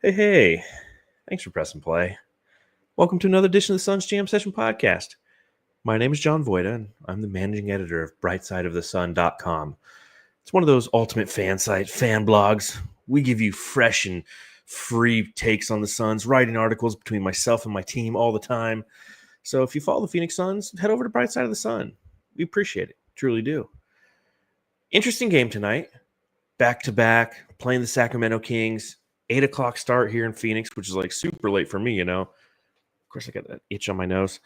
Hey. Thanks for pressing play. Welcome to another edition of the Suns Jam Session podcast. My name is John Voida, and I'm the managing editor of BrightsideOfTheSun.com. It's one of those ultimate fan blogs. We give you fresh and free takes on the Suns, writing articles between myself and my team all the time. So if you follow the Phoenix Suns, head over to Brightside of the Sun. We appreciate it. Truly do. Interesting game tonight. Back-to-back, playing the Sacramento Kings. 8 o'clock start here in Phoenix, which is like super late for me, you know. Of course, I got that itch on my nose.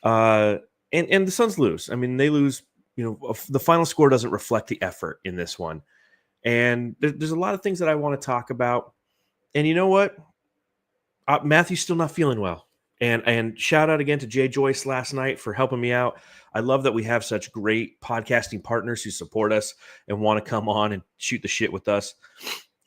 And the Suns lose. I mean, they lose. You know, the final score doesn't reflect the effort in this one. And there's a lot of things that I want to talk about. And you know what? Matthew's still not feeling well. And shout out again to Jay Joyce last night for helping me out. I love that we have such great podcasting partners who support us and want to come on and shoot the shit with us.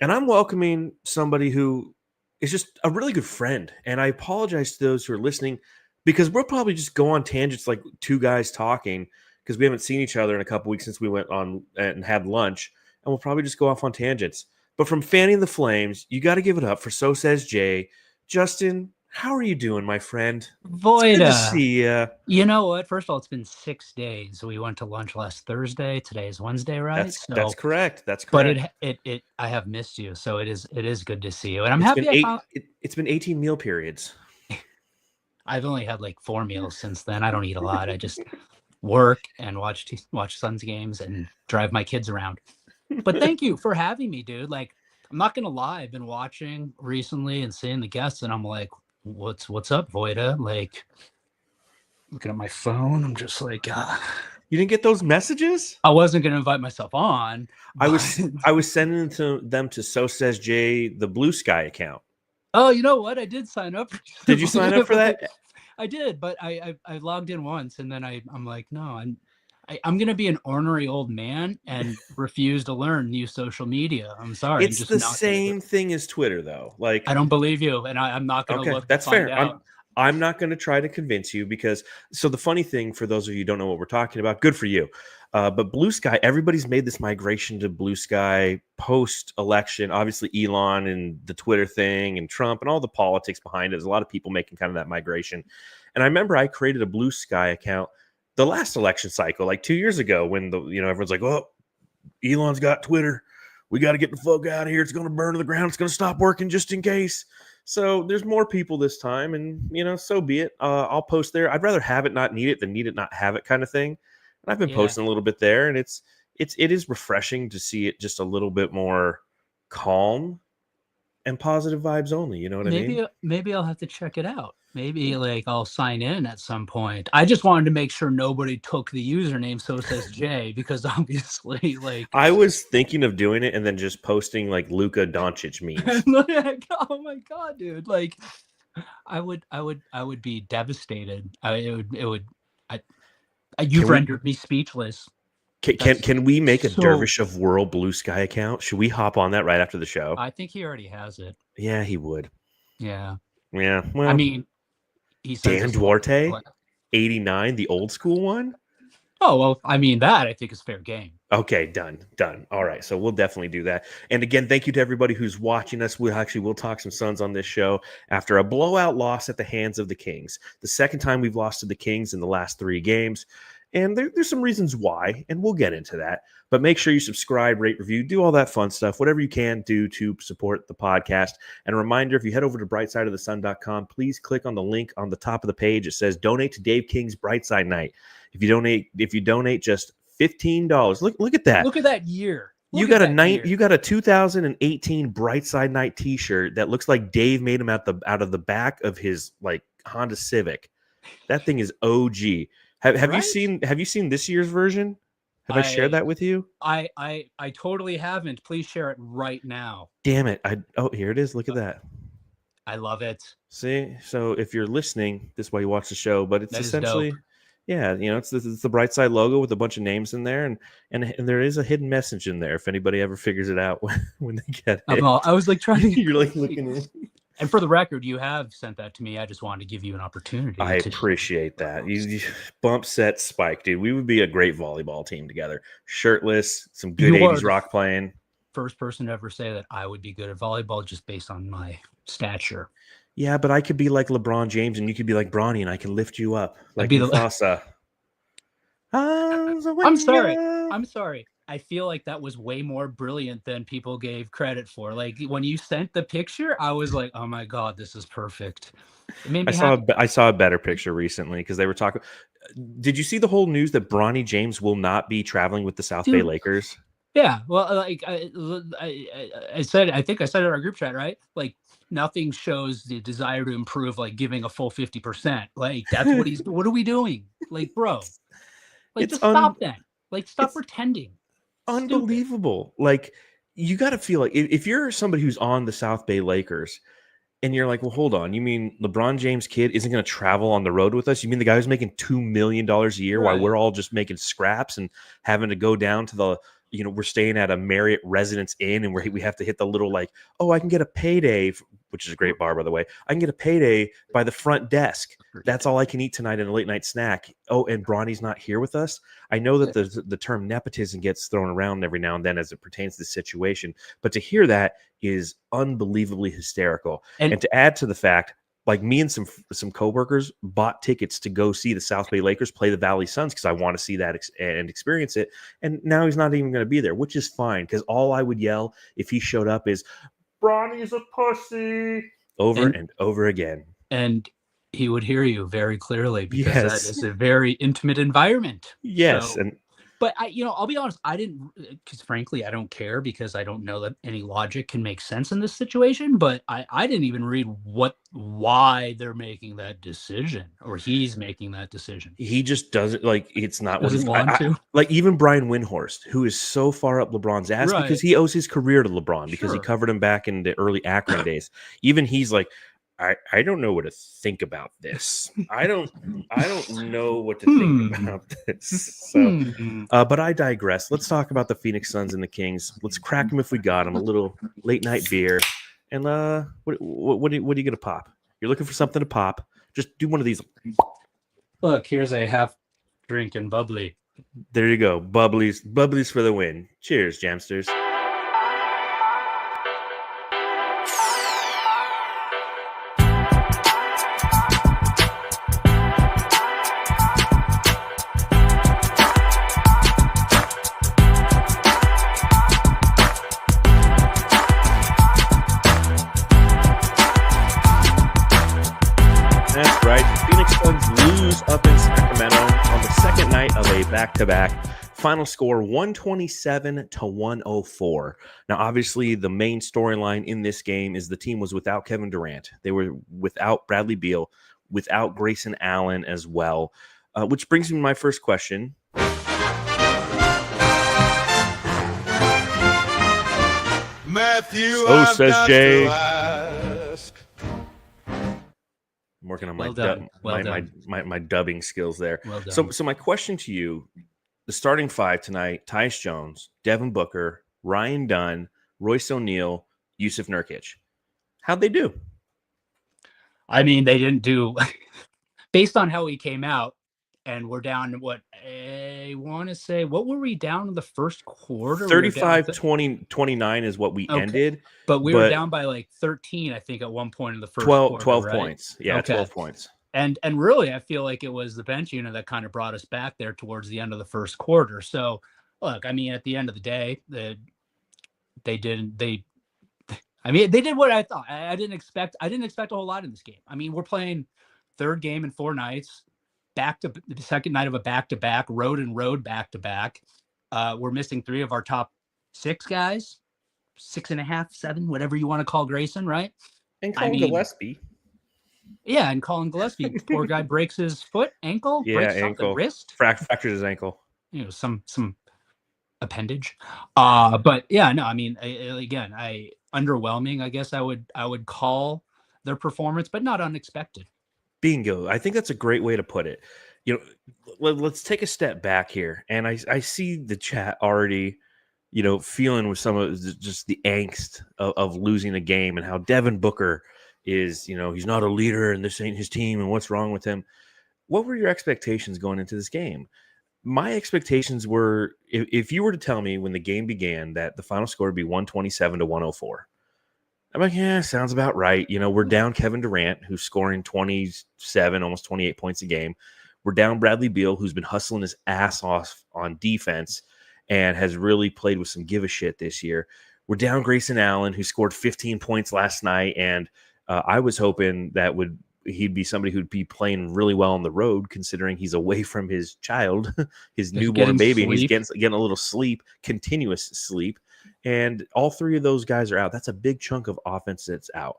And I'm welcoming somebody who is just a really good friend. And I apologize to those who are listening because we'll probably just go on tangents like two guys talking because we haven't seen each other in a couple weeks since we went on and had lunch. And we'll probably just go off on tangents. But from fanning the flames, you got to give it up for SoSaysJ. Justin, how are you doing, my friend? Voida. It's good to see you. You know what? First of all, it's been 6 days. We went to lunch last Thursday. Today is Wednesday, right? That's correct. That's correct. But it I have missed you, so it is good to see you. And I'm happy. It's been 18 meal periods. I've only had like 4 meals since then. I don't eat a lot. I just work and watch Suns games and drive my kids around. But thank you for having me, dude. Like, I'm not gonna lie. I've been watching recently and seeing the guests, and I'm like, what's up, Voida? Like, looking at my phone, I'm just like, You didn't get those messages? I wasn't going to invite myself on. I was sending them to SoSaysJ, the Blue Sky account. Oh, you know what? I did sign up. Did you sign up for that? I did, but I logged in once, and then I'm like, no, I'm going to be an ornery old man and refuse to learn new social media. I'm sorry. It's the same thing as Twitter, though. Like, I don't believe you, and I'm not going to look. That's fair. I'm not going to try to convince you because. So the funny thing, for those of you who don't know what we're talking about, good for you. But Blue Sky, everybody's made this migration to Blue Sky post-election. Obviously, Elon and the Twitter thing, and Trump, and all the politics behind it. There's a lot of people making kind of that migration. And I remember I created a Blue Sky account the last election cycle, like 2 years ago, when everyone's like, "Oh, Elon's got Twitter. We got to get the fuck out of here. It's going to burn to the ground. It's going to stop working just in case." So there's more people this time, and so be it. I'll post there. I'd rather have it, not need it, than need it, not have it, kind of thing. And I've been posting a little bit there, and it is refreshing to see it just a little bit more calm and positive vibes only. You know what I mean? Maybe I'll have to check it out. Maybe like I'll sign in at some point. I just wanted to make sure nobody took the username SoSaysJ because obviously, like, I was thinking of doing it and then just posting like Luka Doncic memes. Like, oh my god, dude! Like, I would be devastated. You've rendered me speechless. Can we make a Dervish of World Blue Sky account? Should we hop on that right after the show? I think he already has it. Yeah, he would. Yeah. Well, I mean, Dan Duarte, 89, the old school one. Oh, well, I mean, that I think is fair game. Okay, done. All right, so we'll definitely do that. And again, thank you to everybody who's watching us. We'll talk some Suns on this show after a blowout loss at the hands of the Kings. The second time we've lost to the Kings in the last 3 games. And there's some reasons why, and we'll get into that. But make sure you subscribe, rate, review, do all that fun stuff, whatever you can do to support the podcast. And a reminder, if you head over to BrightsideOfTheSun.com, please click on the link on the top of the page. It says Donate to Dave King's Brightside Night. If you donate just $15, look at that. Look at that year. You got a 2018 Brightside Night T-shirt that looks like Dave made him out of the back of his like Honda Civic. That thing is OG. Have you seen this year's version? Have I shared that with you? I totally haven't. Please share it right now. Damn it. Here it is. Look at that. I love it. See? So if you're listening, this is why you watch the show, but it's essentially it's the Brightside logo with a bunch of names in there, and there is a hidden message in there if anybody ever figures it out when they get it. I was like trying to you're like looking in. And for the record, you have sent that to me. I just wanted to give you an opportunity. I appreciate that. You bump set Spike, dude. We would be a great volleyball team together. Shirtless, some good 80s rock playing. first person to ever say that I would be good at volleyball just based on my stature. Yeah, but I could be like LeBron James, and you could be like Bronny, and I can lift you up I'd like be the. Mufasa. I'm sorry. I feel like that was way more brilliant than people gave credit for. Like when you sent the picture, I was like, "Oh my god, this is perfect." It made me happy. I saw a better picture recently because they were talking. Did you see the whole news that Bronny James will not be traveling with the South Bay Lakers? Yeah, well, like I said, I think I said it in our group chat, right? Like nothing shows the desire to improve like giving a full 50%. Like that's what he's. What are we doing? Like, bro, like It's just stop then. Like stop it's pretending. Stupid. unbelievable. Like you got to feel like if you're somebody who's on the South Bay Lakers and you're like, well, hold on, you mean LeBron James' kid isn't going to travel on the road with us? You mean the guy who's making $2 million a year while we're all just making scraps and having to go down to the, we're staying at a Marriott Residence Inn and we have to hit the little like, oh, I can get a payday, which is a great bar, by the way. I can get a payday by the front desk. That's all I can eat tonight in a late night snack. Oh, and Bronny's not here with us. I know that the term nepotism gets thrown around every now and then as it pertains to the situation, but to hear that is unbelievably hysterical. And to add to the fact, like me and some coworkers bought tickets to go see the South Bay Lakers play the Valley Suns because I want to see that and experience it. And now he's not even going to be there, which is fine because all I would yell if he showed up is, Bronny's a pussy, over and over again. And he would hear you very clearly because that is a very intimate environment. Yes. So, but I'll be honest, I didn't, because frankly, I don't care because I don't know that any logic can make sense in this situation, but I didn't even read why they're making that decision or he's making that decision. He just doesn't it's not what he's want to. Like even Brian Windhorst, who is so far up LeBron's ass because he owes his career to LeBron because he covered him back in the early Akron days. Even he's like, I don't know what to think about this. I don't know what to think about this. So, but I digress. Let's talk about the Phoenix Suns and the Kings. Let's crack them if we got them. A little late night beer, and what are you gonna pop? You're looking for something to pop. Just do one of these. Look, here's a half drink and bubbly. There you go, bubblies for the win. Cheers, Jamsters. Up in Sacramento on the second night of a back-to-back. Final score 127-104. Now, obviously, the main storyline in this game is the team was without Kevin Durant. They were without Bradley Beal, without Grayson Allen as well, which brings me to my first question. Matthew, SoSaysJ. I'm working on my dubbing skills there. Well so my question to you, the starting five tonight: Tyus Jones, Devin Booker, Ryan Dunn, Royce O'Neal, Yusuf Nurkic. How'd they do? I mean, they didn't do based on how he came out, and we're down to what I want to say. What were we down in the first quarter? 35-29 is what we ended. But we were down by like 13, I think, at one point in the first quarter. 12 right? points. Yeah, okay. 12 points. And really, I feel like it was the bench unit that kind of brought us back there towards the end of the first quarter. So, look, I mean, at the end of the day, they did what I thought. I didn't expect a whole lot in this game. I mean, we're playing third game in 4 nights. Back to the second night of a back-to-back, road back-to-back. We're missing 3 of our top 6 guys, 6.5, 7, whatever you want to call Grayson, right? And Colin Gillespie. Yeah, and Colin Gillespie, poor guy breaks his ankle, breaks ankle, wrist, fractured his ankle. Some appendage. But yeah, no, I mean, again, underwhelming. I guess I would call their performance, but not unexpected. Bingo. I think that's a great way to put it. Let's take a step back here. And I see the chat already, feeling with some of just the angst of losing a game and how Devin Booker is, he's not a leader and this ain't his team and what's wrong with him. What were your expectations going into this game? my expectations were, if you were to tell me when the game began that the final score would be 127-104, I'm like, yeah, sounds about right. We're down Kevin Durant, who's scoring 27, almost 28 points a game. We're down Bradley Beal, who's been hustling his ass off on defense and has really played with some give a shit this year. We're down Grayson Allen, who scored 15 points last night, and I was hoping that he'd be somebody who'd be playing really well on the road, considering he's away from his child, his newborn baby, and he's getting a little sleep, continuous sleep. And all three of those guys are out. That's a big chunk of offense that's out.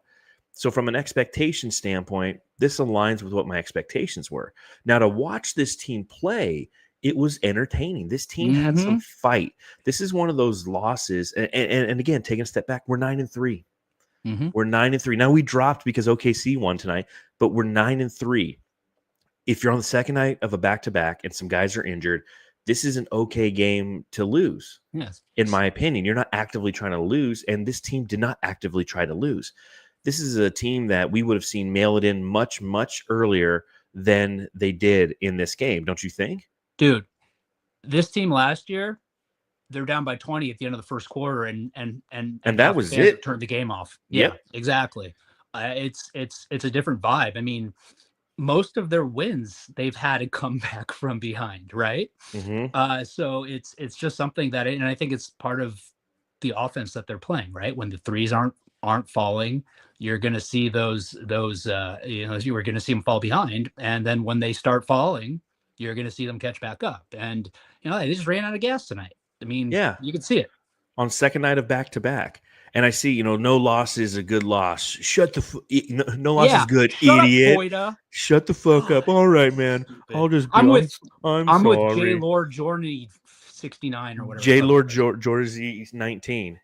So from an expectation standpoint, this aligns with what my expectations were. Now, to watch this team play, it was entertaining. This team had some fight. This is one of those losses. And again, taking a step back, we're 9-3. We're 9-3. Now we dropped because OKC won tonight, but we're 9-3. If you're on the second night of a back-to-back and some guys are injured, this is an okay game to lose. Yes. In my opinion, you're not actively trying to lose, and this team did not actively try to lose. This is a team that we would have seen mail it in much, much earlier than they did in this game. Don't you think? Dude, this team last year, they're down by 20 at the end of the first quarter, and that was it. Turned the game off. Yeah, exactly. It's a different vibe. I mean, most of their wins, they've had to come back from behind, right? So it's just something that, and I think it's part of the offense that they're playing, right? When the threes aren't falling, you're going to see those you were going to see them fall behind, and then when they start falling, you're going to see them catch back up. And they just ran out of gas tonight. I mean, yeah, you can see it on second night of back-to-back. And I see, no loss is a good loss. Shut the no loss is good, idiot. Shut the fuck up. All right, man. I'll just. I'm sorry. with J Lord Jordan 69 or whatever. J Lord Jordan 19.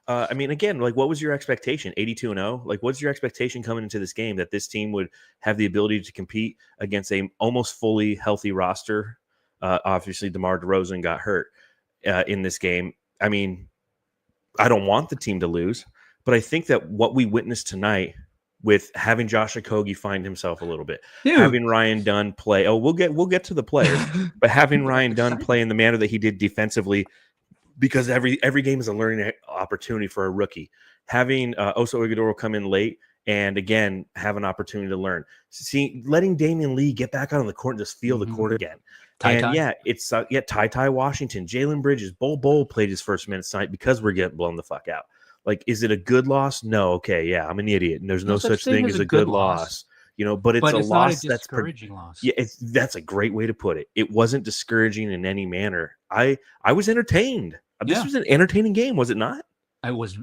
I mean, again, like, what was your expectation? 82-0. Like, what's your expectation coming into this game that this team would have the ability to compete against a almost fully healthy roster? Obviously, DeMar DeRozan got hurt in this game. I mean, I don't want the team to lose, but I think that what we witnessed tonight with having Josh Okogie find himself a little bit, having Ryan Dunn play. Oh, we'll get to the players, but having Ryan Dunn play in the manner that he did defensively, because every game is a learning opportunity for a rookie. Having Oso Ighodaro come in late and again have an opportunity to learn. Letting Damian Lee get back out on the court and just feel the court again. It's Ty Washington, Jalen Bridges, Bol played his first minutes tonight because we're getting blown the fuck out. Like, is it a good loss? No. Okay, yeah, I'm an idiot, and there's no such thing as a good loss. But it's a loss not a discouraging loss. Yeah, that's a great way to put it. It wasn't discouraging in any manner. I was entertained. This was an entertaining game, was it not? It was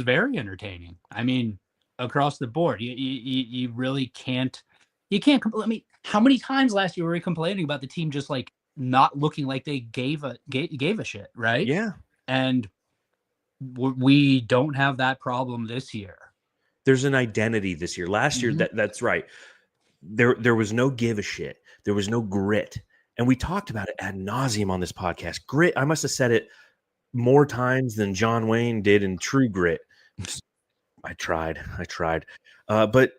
very entertaining. I mean, across the board, you really can't. You can't. I mean, how many times last year were we complaining about the team just like not looking like they gave a shit, right? Yeah. And we don't have that problem this year. There's an identity this year. Last year, that's right. There was no give a shit. There was no grit. And we talked about it ad nauseum on this podcast. Grit, I must have said it more times than John Wayne did in True Grit. I tried. But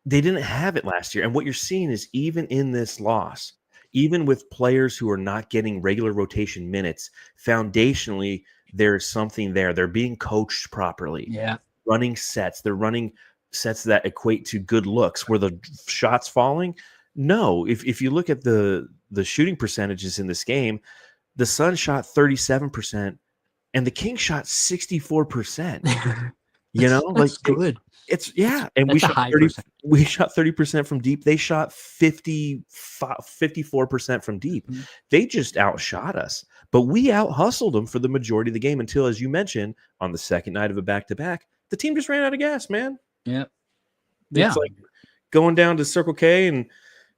they didn't have it last year. And what you're seeing is even in this loss, even with players who are not getting regular rotation minutes, foundationally, there's something there. They're being coached properly. Yeah. Running sets. They're running sets that equate to good looks. Were the shots falling? No. If you look at the shooting percentages in this game, the Suns shot 37% and the Kings shot 64%. That's good. And we shot 30% from deep. They shot 54% from deep. Mm-hmm. They just outshot us, but we out hustled them for the majority of the game until, as you mentioned, on the second night of a back-to-back, the team just ran out of gas, man. Yeah. It's like going down to Circle K and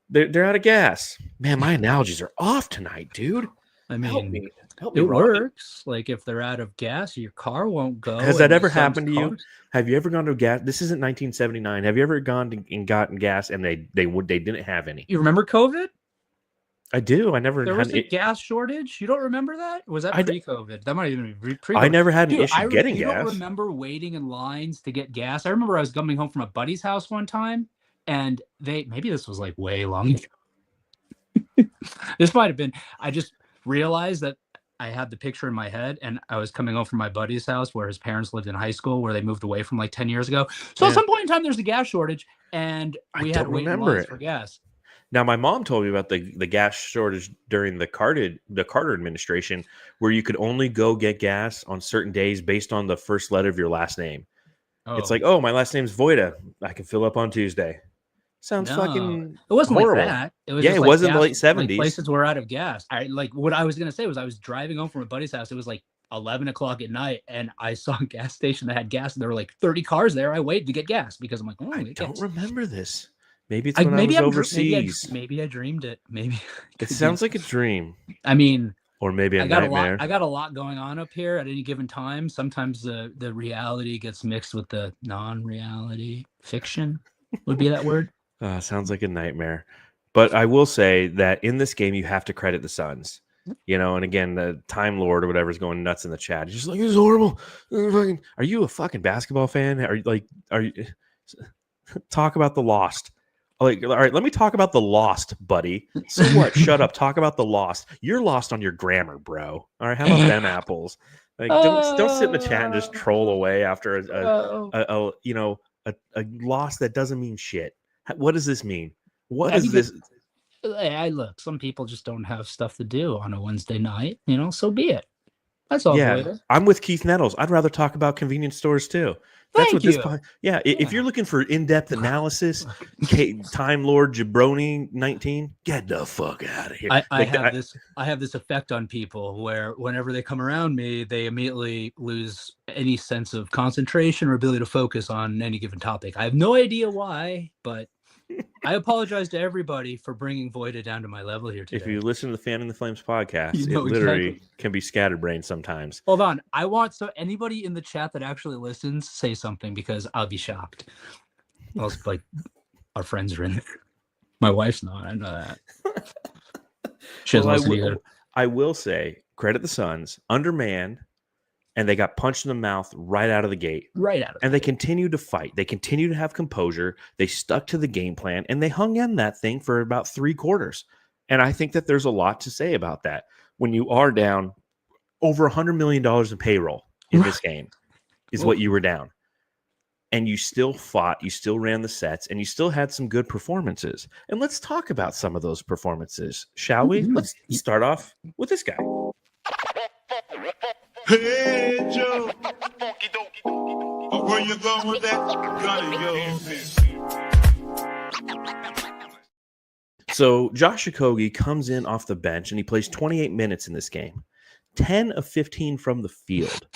they're out of gas. Man, my analogies are off tonight, dude. I mean, help me, it works. Like, if they're out of gas, your car won't go. Has that ever happened to you? Have you ever gone to a gas? This isn't 1979. Have you ever gone and gotten gas and they didn't have any? You remember COVID? I do. I never. There was a gas shortage. You don't remember that? Or was that pre-COVID? That might even be pre-COVID. I never had an issue getting gas. I don't remember waiting in lines to get gas. I remember I was coming home from a buddy's house one time, and maybe this was like way long ago. This might have been. I just realized that I had the picture in my head, and I was coming home from my buddy's house where his parents lived in high school, where they moved away from like 10 years ago. So at some point in time, there's a gas shortage, and we had to wait in lines for gas. Now, my mom told me about the gas shortage during the Carter administration, where you could only go get gas on certain days based on the first letter of your last name. It's like, oh, my last name's Voida. I can fill up on Tuesday. Sounds fucking It wasn't horrible. like that. It was it was in the late 70s. Like places were out of gas. What I was gonna say was I was driving home from a buddy's house. It was like 11 o'clock at night, and I saw a gas station that had gas, and there were like 30 cars there. I waited to get gas because I'm like, oh, I don't remember this. Maybe it's when I was overseas. Maybe I dreamed it. Maybe it sounds like a dream. I mean, or maybe a nightmare. I got a lot going on up here at any given time. Sometimes the reality gets mixed with the non-reality. Fiction would be that word. Sounds like a nightmare. But I will say that in this game, you have to credit the Suns. And again, the Time Lord or whatever is going nuts in the chat. He's just like, it's horrible. Are you a fucking basketball fan? Are you talk about the Lost? Like, all right, let me talk about the Lost, buddy. So what? Shut up. Talk about the Lost. You're lost on your grammar, bro. All right, how about them apples? Like, don't sit in the chat and just troll away after a loss that doesn't mean shit. What does this mean? What is this? Look, some people just don't have stuff to do on a Wednesday night. So be it. That's all. Yeah, I'm with Keith Nettles. I'd rather talk about convenience stores too. That's Thank what you. If you're looking for in-depth analysis, Time Lord Jabroni 19, get the fuck out of here. I have this effect on people where whenever they come around me, they immediately lose any sense of concentration or ability to focus on any given topic. I have no idea why, but I apologize to everybody for bringing Voida down to my level here today. If you listen to the Fan in the Flames podcast, it literally can be scatterbrained sometimes. Hold on. I want anybody in the chat that actually listens, say something, because I'll be shocked. Else, like, our friends are in there. My wife's not. I know that. She doesn't listen either. I will say, credit the Suns, undermanned, and they got punched in the mouth right out of the gate. And they continued to fight. They continued to have composure. They stuck to the game plan, and they hung in that thing for about 3 quarters. And I think that there's a lot to say about that. When you are down over $100 million in payroll in this game is what you were down. And you still fought, you still ran the sets, and you still had some good performances. And let's talk about some of those performances, shall we? Let's start off with this guy. Hey, Joe. Where you going with that? So Josh Okogie comes in off the bench, and he plays 28 minutes in this game. 10 of 15 from the field.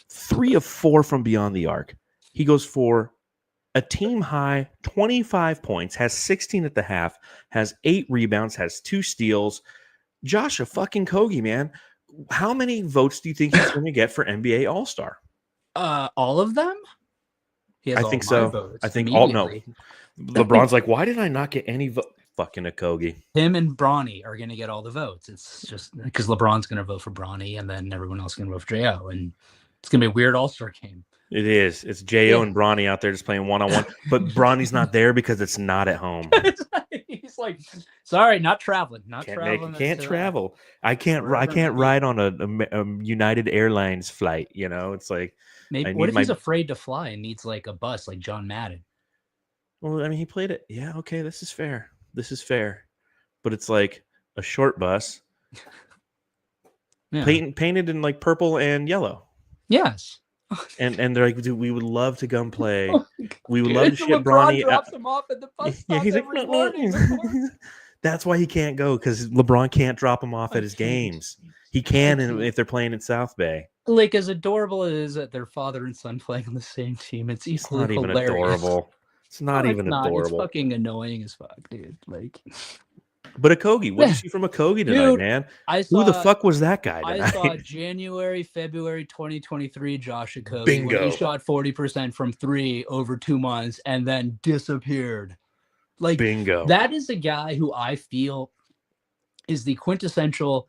3 of 4 from beyond the arc. He goes for a team high 25 points, has 16 at the half, has 8 rebounds, has 2 steals. Josh fucking Okogie, man. How many votes do you think he's going to get for NBA All-Star? All of them? I think so. I think all. No, LeBron's like, why did I not get any vote? Fucking Okogie. Him and Bronny are going to get all the votes. It's just because LeBron's going to vote for Bronny, and then everyone else is going to vote for Jo, and it's going to be a weird All-Star game. It is. It's Jo and Bronny out there just playing one-on-one, but Bronny's not there because it's not at home. He's like, sorry, not traveling. Can't travel. I can't ride on a United Airlines flight. It's like, maybe. What if he's afraid to fly and needs like a bus, like John Madden? Well, I mean, he played it. Yeah, okay, this is fair. But it's like a short bus, painted in like purple and yellow. Yes. And they're like, dude, we would love to come play. We would love to ship Bronny. Drops him off at the bus stop he's every morning. That's why he can't go, because LeBron can't drop him off at his games. He can if they're playing in South Bay. Like, as adorable as it is that their father and son playing on the same team, it's equally not even hilarious. Adorable. It's not even adorable. It's fucking annoying as fuck, dude. Like, but Okogie, what did you see from Okogie tonight, dude, man? Who the fuck was that guy tonight? I saw January, February 2023 Josh Okogie. Bingo. Where he shot 40% from 3 over 2 months and then disappeared. Like, bingo. That is a guy who I feel is the quintessential.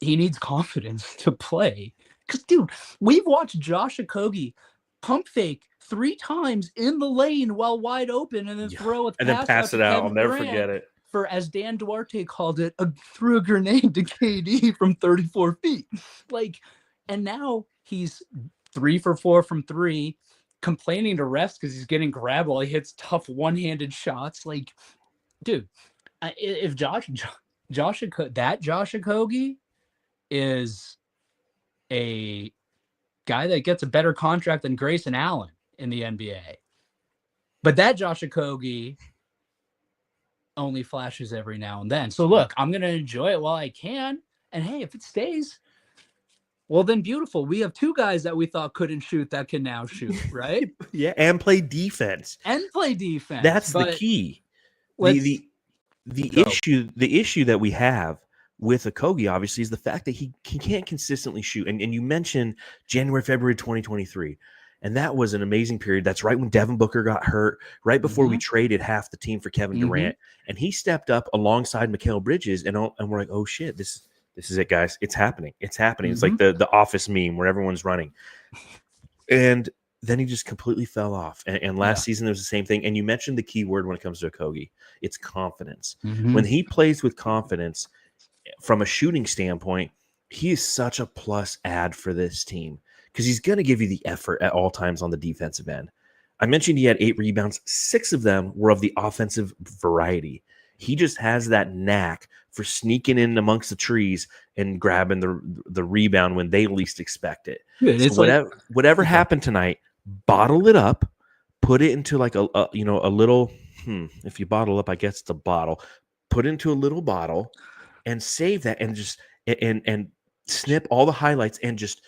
He needs confidence to play. Because, dude, we've watched Josh Okogie pump fake 3 times in the lane while wide open and then throw a pass and then pass it out. I'll never forget it. for, as Dan Duarte called it, threw a grenade to KD from 34 feet. Like, and now he's 3 for 4 from 3, complaining to refs because he's getting grabbed while he hits tough one-handed shots. Like, dude, if Josh Okogie is a guy that gets a better contract than Grayson Allen in the NBA, but that Josh Okogie only flashes every now and then. So look, I'm going to enjoy it while I can. And hey, if it stays, well, then beautiful. We have 2 guys that we thought couldn't shoot that can now shoot, right? Yeah, and play defense. And play defense. That's the key. The issue that we have with Okogie, obviously, is the fact that he can't consistently shoot. And you mentioned January, February 2023. And that was an amazing period. That's right when Devin Booker got hurt, right before we traded half the team for Kevin Durant. And he stepped up alongside Mikal Bridges. And we're like, oh, shit, this is it, guys. It's happening. It's happening. It's like the Office meme where everyone's running. And then he just completely fell off. And last season, there was the same thing. And you mentioned the key word when it comes to Okogie. It's confidence. When he plays with confidence from a shooting standpoint, he is such a plus add for this team because he's going to give you the effort at all times on the defensive end. I mentioned he had 8 rebounds. 6 of them were of the offensive variety. He just has that knack for sneaking in amongst the trees and grabbing the rebound when they least expect it. Dude, so whatever happened tonight, bottle it up, put it into like a little, if you bottle up, I guess it's a bottle, put it into a little bottle and save that and just, and snip all the highlights and just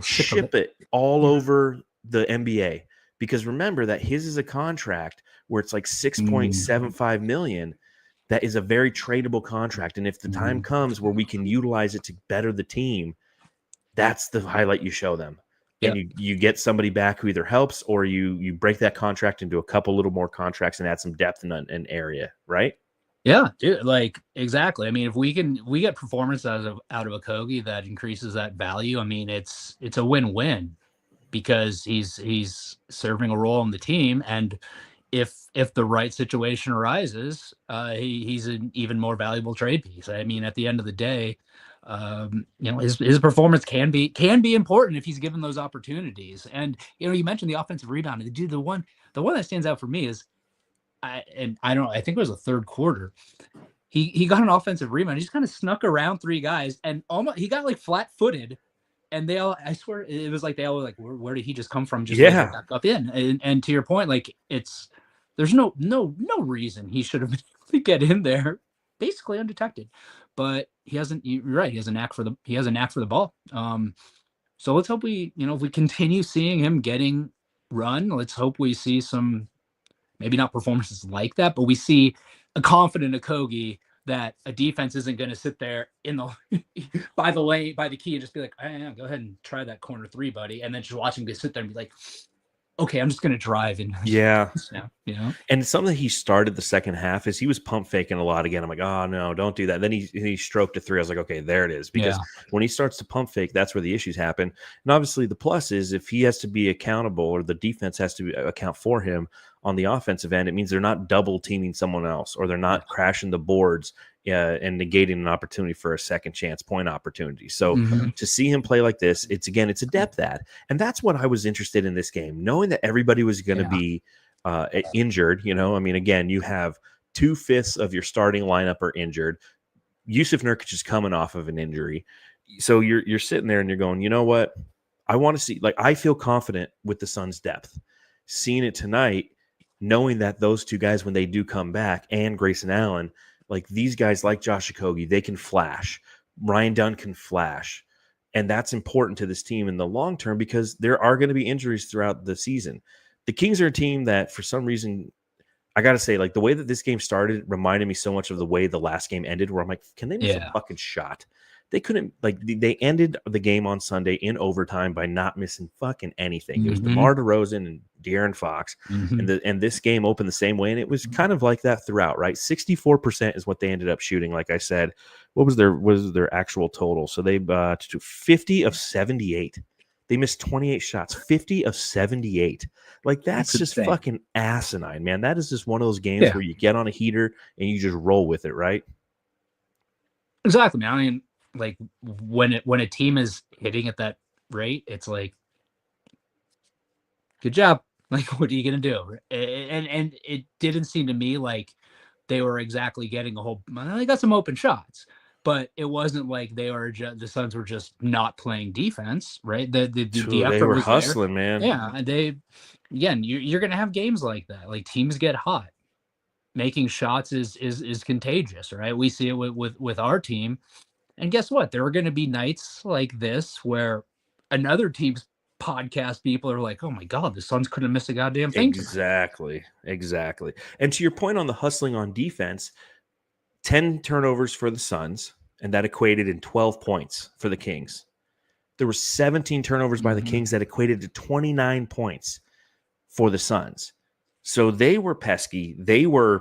ship it all over the NBA. Because remember that his is a contract where it's like $6.75 million. That is a very tradable contract. And if the time comes where we can utilize it to better the team, that's the highlight you show them. And you get somebody back who either helps or you break that contract into a couple little more contracts and add some depth in an area, right? Yeah, dude, like exactly. I mean, if we get performance out of Okogie that increases that value, I mean, it's a win-win because he's serving a role in the team, and if the right situation arises, he's an even more valuable trade piece. I mean, at the end of the day, his performance can be important if he's given those opportunities. And you mentioned the offensive rebound. Dude, the one that stands out for me is, I think it was the third quarter. He got an offensive rebound. He just kind of snuck around 3 guys and he got like flat-footed. And they all, I swear, it was like they all were like, where did he just come from? Just back up in. And to your point, like there's no reason he should have been able to get in there basically undetected. But he hasn't. You're right. He has a knack for the ball. So let's hope if we continue seeing him getting run, let's hope we see some, maybe not performances like that, but we see a confident Okogie that a defense isn't going to sit there in the by the key and just be like, yeah, go ahead and try that corner 3, buddy, and then just watch him sit there and be like, okay, I'm just going to drive and And something he started the second half is he was pump faking a lot again. I'm like, oh no, don't do that. Then he stroked a 3. I was like, okay, there it is. Because when he starts to pump fake, that's where the issues happen. And obviously the plus is if he has to be accountable or the defense has to account for him on the offensive end, it means they're not double teaming someone else or they're not crashing the boards and negating an opportunity for a second chance point opportunity. So to see him play like this, it's a depth add. And that's what I was interested in this game, knowing that everybody was going to be injured. I mean, again, you have 2/5 of your starting lineup are injured. Yusuf Nurkic is coming off of an injury. So you're sitting there and you're going, you know what? I want to see, like, I feel confident with the Suns' depth. Seeing it tonight, knowing that those 2 guys, when they do come back, and Grayson Allen, like these guys like Josh Okogie, they can flash. Ryan Dunn can flash. And that's important to this team in the long term because there are going to be injuries throughout the season. The Kings are a team that for some reason, I got to say, like the way that this game started reminded me so much of the way the last game ended where I'm like, can they miss a fucking shot? They couldn't, like, they ended the game on Sunday in overtime by not missing fucking anything. It was DeMar DeRozan and De'Aaron Fox, and this game opened the same way, and it was kind of like that throughout, right? 64% is what they ended up shooting. Like I said, what was their actual total? So they to 50 of 78. They missed 28 shots, 50 of 78. Like, that's just insane. fucking asinine, man. That is just one of those games where you get on a heater and you just roll with it, right? Exactly, man. I mean, like when a team is hitting at that rate, it's like, good job. Like, what are you gonna do? And it didn't seem to me like they were exactly getting a whole. They got some open shots, but it wasn't like the Suns were just not playing defense, right? The They effort were was hustling, man. there. Yeah, and you're gonna have games like that. Like, teams get hot. Making shots is contagious, right? We see it with our team, and guess what? There are going to be nights like this where another team's podcast people are like, "Oh my god, the Suns couldn't miss a goddamn thing." Exactly. And to your point on the hustling on defense, 10 turnovers for the Suns, and that equated in 12 points for the Kings. There were 17 turnovers by the Kings that equated to 29 points for the Suns. So they were pesky. They were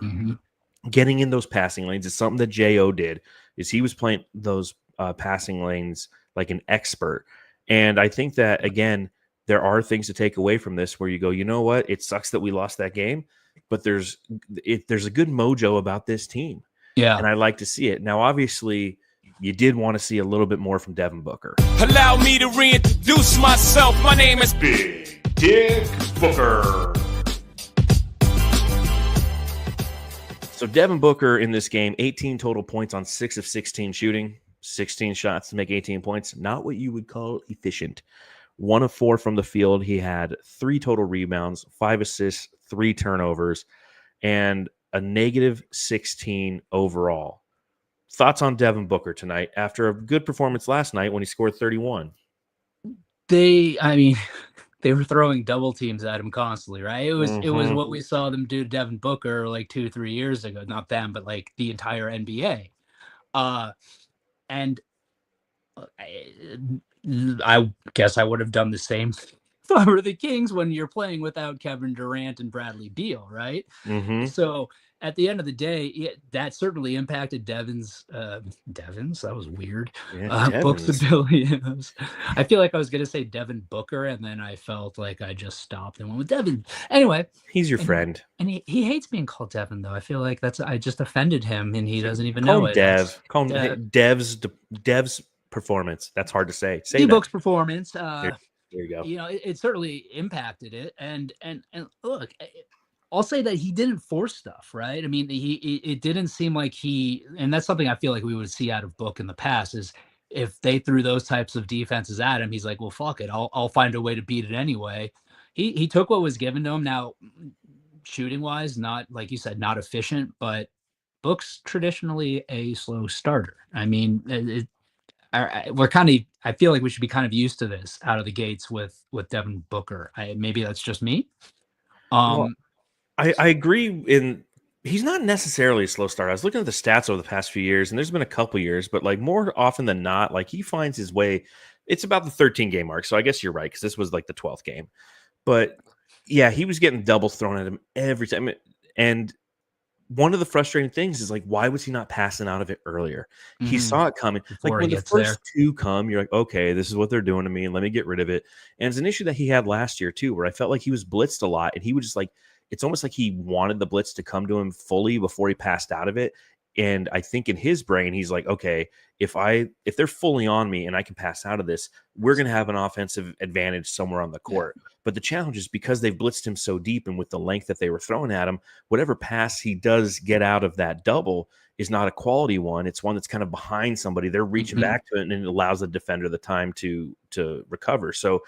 getting in those passing lanes. It's something that J.O. did, is he was playing those passing lanes like an expert. And I think that, again, there are things to take away from this where you go, you know what? It sucks that we lost that game, but there's a good mojo about this team. Yeah. And I like to see it. Now, obviously, you did want to see a little bit more from Devin Booker. Allow me to reintroduce myself. My name is Big Dick Booker. So Devin Booker in this game, 18 total points on 6 of 16 shooting, 16 shots to make 18 points. Not what you would call efficient. 1 of 4 from the field. He had 3 total rebounds, 5 assists, 3 turnovers, and a negative 16 overall. Thoughts on Devin Booker tonight after a good performance last night when he scored 31? They were throwing double teams at him constantly, right? It was what we saw them do to Devin Booker like 2-3 years ago. Not them, but like the entire NBA. And I guess I would have done the same if I were the Kings when you're playing without Kevin Durant and Bradley Beal, right? So at the end of the day, that certainly impacted Devin's. That was weird. Book's ability. I feel like I was going to say Devin Booker, and then I felt like I just stopped and went with Devin. Anyway, he's your friend, and he hates being called Devin, though. I feel like I just offended him, and he doesn't even know it. Call him Dev's performance. That's hard to say. Say Book's performance. There you go. It certainly impacted it, and look. I'll say that he didn't force stuff, right? I mean, it didn't seem like and that's something I feel like we would see out of Book in the past, is if they threw those types of defenses at him, he's like, well, fuck it. I'll find a way to beat it anyway. He took what was given to him. Now, shooting wise, not, like you said, not efficient, but Book's traditionally a slow starter. I mean, I feel like we should be kind of used to this out of the gates with Devin Booker. Maybe that's just me. I agree he's not necessarily a slow starter. I was looking at the stats over the past few years, and there's been a couple years, but like more often than not, like he finds his way. It's about the 13 game mark. So I guess you're right, because this was like the 12th game. But yeah, he was getting doubles thrown at him every time. And one of the frustrating things is, like, why was he not passing out of it earlier? He saw it coming. Like, when the first two come, you're like, okay, this is what they're doing to me, and let me get rid of it. And it's an issue that he had last year too, where I felt like he was blitzed a lot, and he would just like, it's almost like he wanted the blitz to come to him fully before he passed out of it. And I think in his brain, he's like, okay, if they're fully on me and I can pass out of this, we're going to have an offensive advantage somewhere on the court. Yeah. But the challenge is, because they've blitzed him so deep, and with the length that they were throwing at him, whatever pass he does get out of that double is not a quality one. It's one that's kind of behind somebody. They're reaching back to it, and it allows the defender the time to recover. So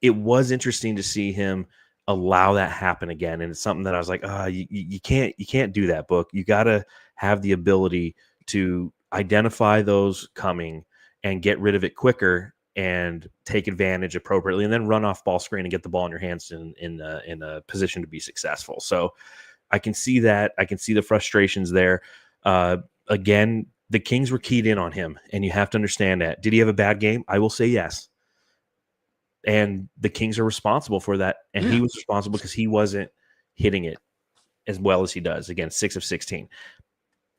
it was interesting to see him allow that happen again. And it's something that I was like, you can't do that, Book. You got to have the ability to identify those coming and get rid of it quicker and take advantage appropriately, and then run off ball screen and get the ball in your hands in a position to be successful. So I can see that. I can see the frustrations there. Again, the Kings were keyed in on him, and you have to understand that. Did he have a bad game? I will say yes. And the Kings are responsible for that. And he was responsible because he wasn't hitting it as well as he does. Again, 6 of 16.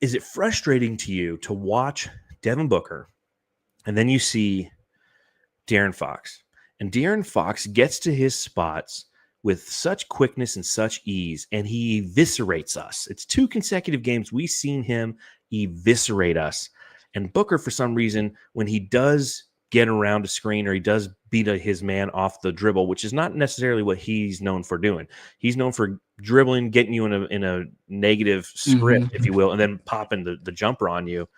Is it frustrating to you to watch Devin Booker, and then you see De'Aaron Fox, And De'Aaron Fox gets to his spots with such quickness and such ease, and he eviscerates us. It's 2 consecutive games we've seen him eviscerate us. And Booker, for some reason, when he does get around a screen or he does beat his man off the dribble, which is not necessarily what he's known for doing. He's known for dribbling, getting you in a negative script, if you will, and then popping the jumper on you.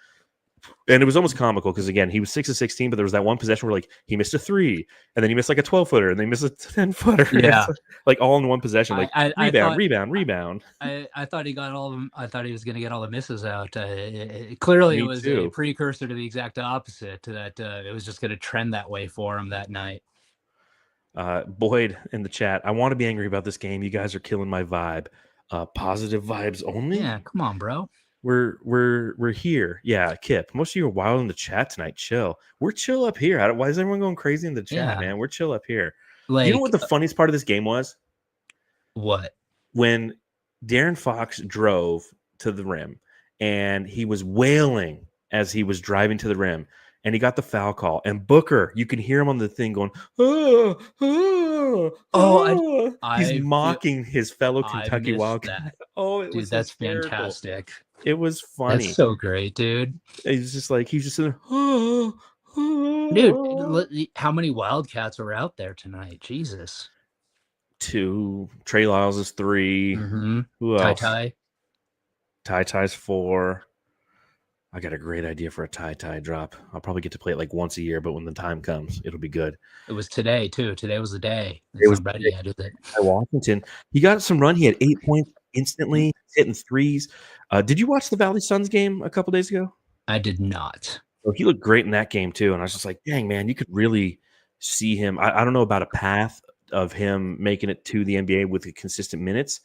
And it was almost comical because, again, he was 6 of 16, but there was that one possession where, like, he missed a 3, and then he missed, like, a 12-footer, and then he missed a 10-footer. Yeah. Like, all in one possession. Like, rebound. I thought he got all of them. I thought he was going to get all the misses out. Clearly, Me it was too. a precursor to the exact opposite, that it was just going to trend that way for him that night. Boyd in the chat, I want to be angry about this game. You guys are killing my vibe. Positive vibes only? Yeah, come on, bro. We're here. Yeah, Kip. Most of you are wild in the chat tonight. Chill. We're chill up here. Why is everyone going crazy in the chat, man? We're chill up here. Like, you know what the funniest part of this game was? What? When De'Aaron Fox drove to the rim and he was wailing as he was driving to the rim, and he got the foul call. And Booker, you can hear him on the thing going, he's mocking his fellow Kentucky Wildcat. Dude, that's fantastic. It was funny. That's so great, dude. He's just sitting there, dude. How many Wildcats are out there tonight? Jesus. 2. Trey Lyles is 3. Mm-hmm. Who else? Ty's 4. I got a great idea for a tie drop. I'll probably get to play it like once a year, but when the time comes, it'll be good. It was today too. Today was the day. It was ready. I did it. Washington. He got some run. He had 8 points instantly, hitting threes. Did you watch the Valley Suns game a couple days ago? I did not. So he looked great in that game too, and I was just like, dang, man, you could really see him. I don't know about a path of him making it to the NBA with the consistent minutes,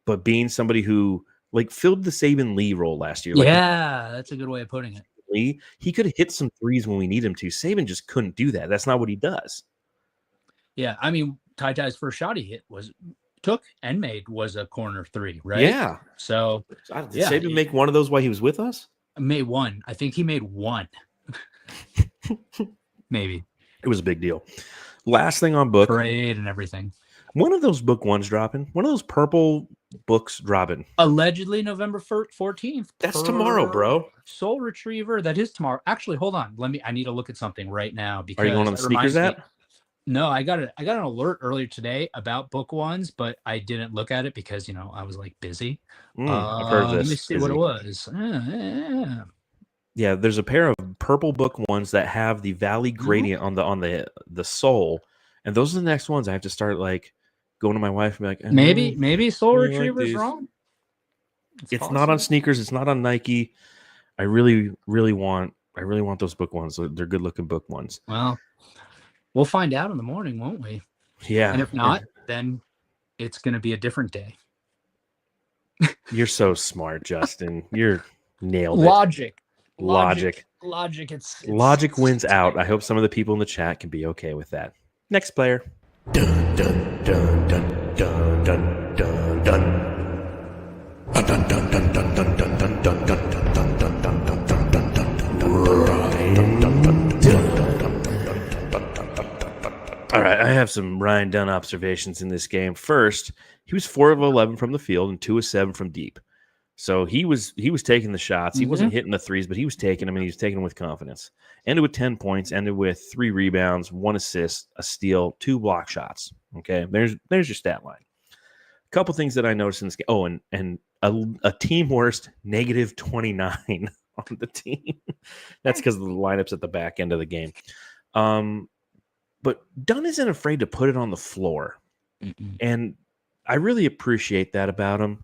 but being somebody who like filled the Saban Lee role last year. Yeah, that's a good way of putting it. Lee, he could have hit some threes when we need him to. Saban just couldn't do that. That's not what he does. Yeah, I mean, Ty's first shot he hit took and made was a corner 3, right? Yeah. So did Saban make one of those while he was with us? Made one. I think he made one. Maybe. It was a big deal. Last thing on book. Parade and everything. One of those book ones dropping. One of those purple books dropping. Allegedly November 14th. That's tomorrow, bro. Soul Retriever. That is tomorrow. Actually, hold on. I need to look at something right now. Because are you going on the sneakers app? No, I got an alert earlier today about book ones, but I didn't look at it because I was like busy. I've heard this. Let me see what it was. Yeah, there's a pair of purple book ones that have the Valley gradient on the sole, and those are the next ones. I have to start like going to my wife and be like, maybe Soul Retriever's wrong. It's not on sneakers. It's not on Nike. I really want those book ones. They're good looking book ones. Well, we'll find out in the morning, won't we? Yeah. And if not, then it's going to be a different day. You're so smart, Justin. You're nailed it. Logic. Logic wins out. I hope some of the people in the chat can be okay with that. Next player. Dun dun dun dun dun dun dun dun. Dun dun dun dun dun dun dun dun dun dun dun dun dun dun dun dun dun. All right, I have some Ryan Dunn observations in this game. First, he was 4 of 11 from the field and 2 of 7 from deep. So he was taking the shots. He wasn't hitting the threes, but he was taking them, and he was taking them with confidence. Ended with 10 points, ended with 3 rebounds, 1 assist, a steal, 2 block shots. Okay, there's your stat line. A couple things that I noticed in this game. Oh, and a team worst negative 29 on the team. That's because of the lineups at the back end of the game. But Dunn isn't afraid to put it on the floor. And I really appreciate that about him.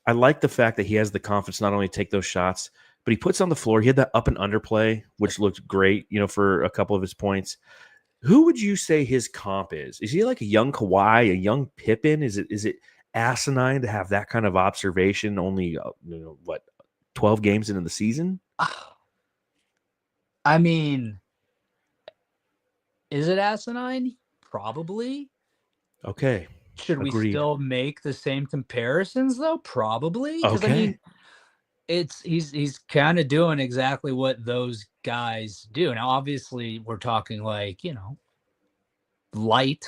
I like the fact that he has the confidence not only to take those shots, but he puts on the floor. He had that up and under play, which looked great, for a couple of his points. Who would you say his comp is? Is he like a young Kawhi, a young Pippen? Is it asinine to have that kind of observation only, 12 games into the season? I mean, is it asinine? Probably. Okay. Should we still make the same comparisons though? Probably. Okay. I mean, he's kind of doing exactly what those guys do. Now, obviously, we're talking like light.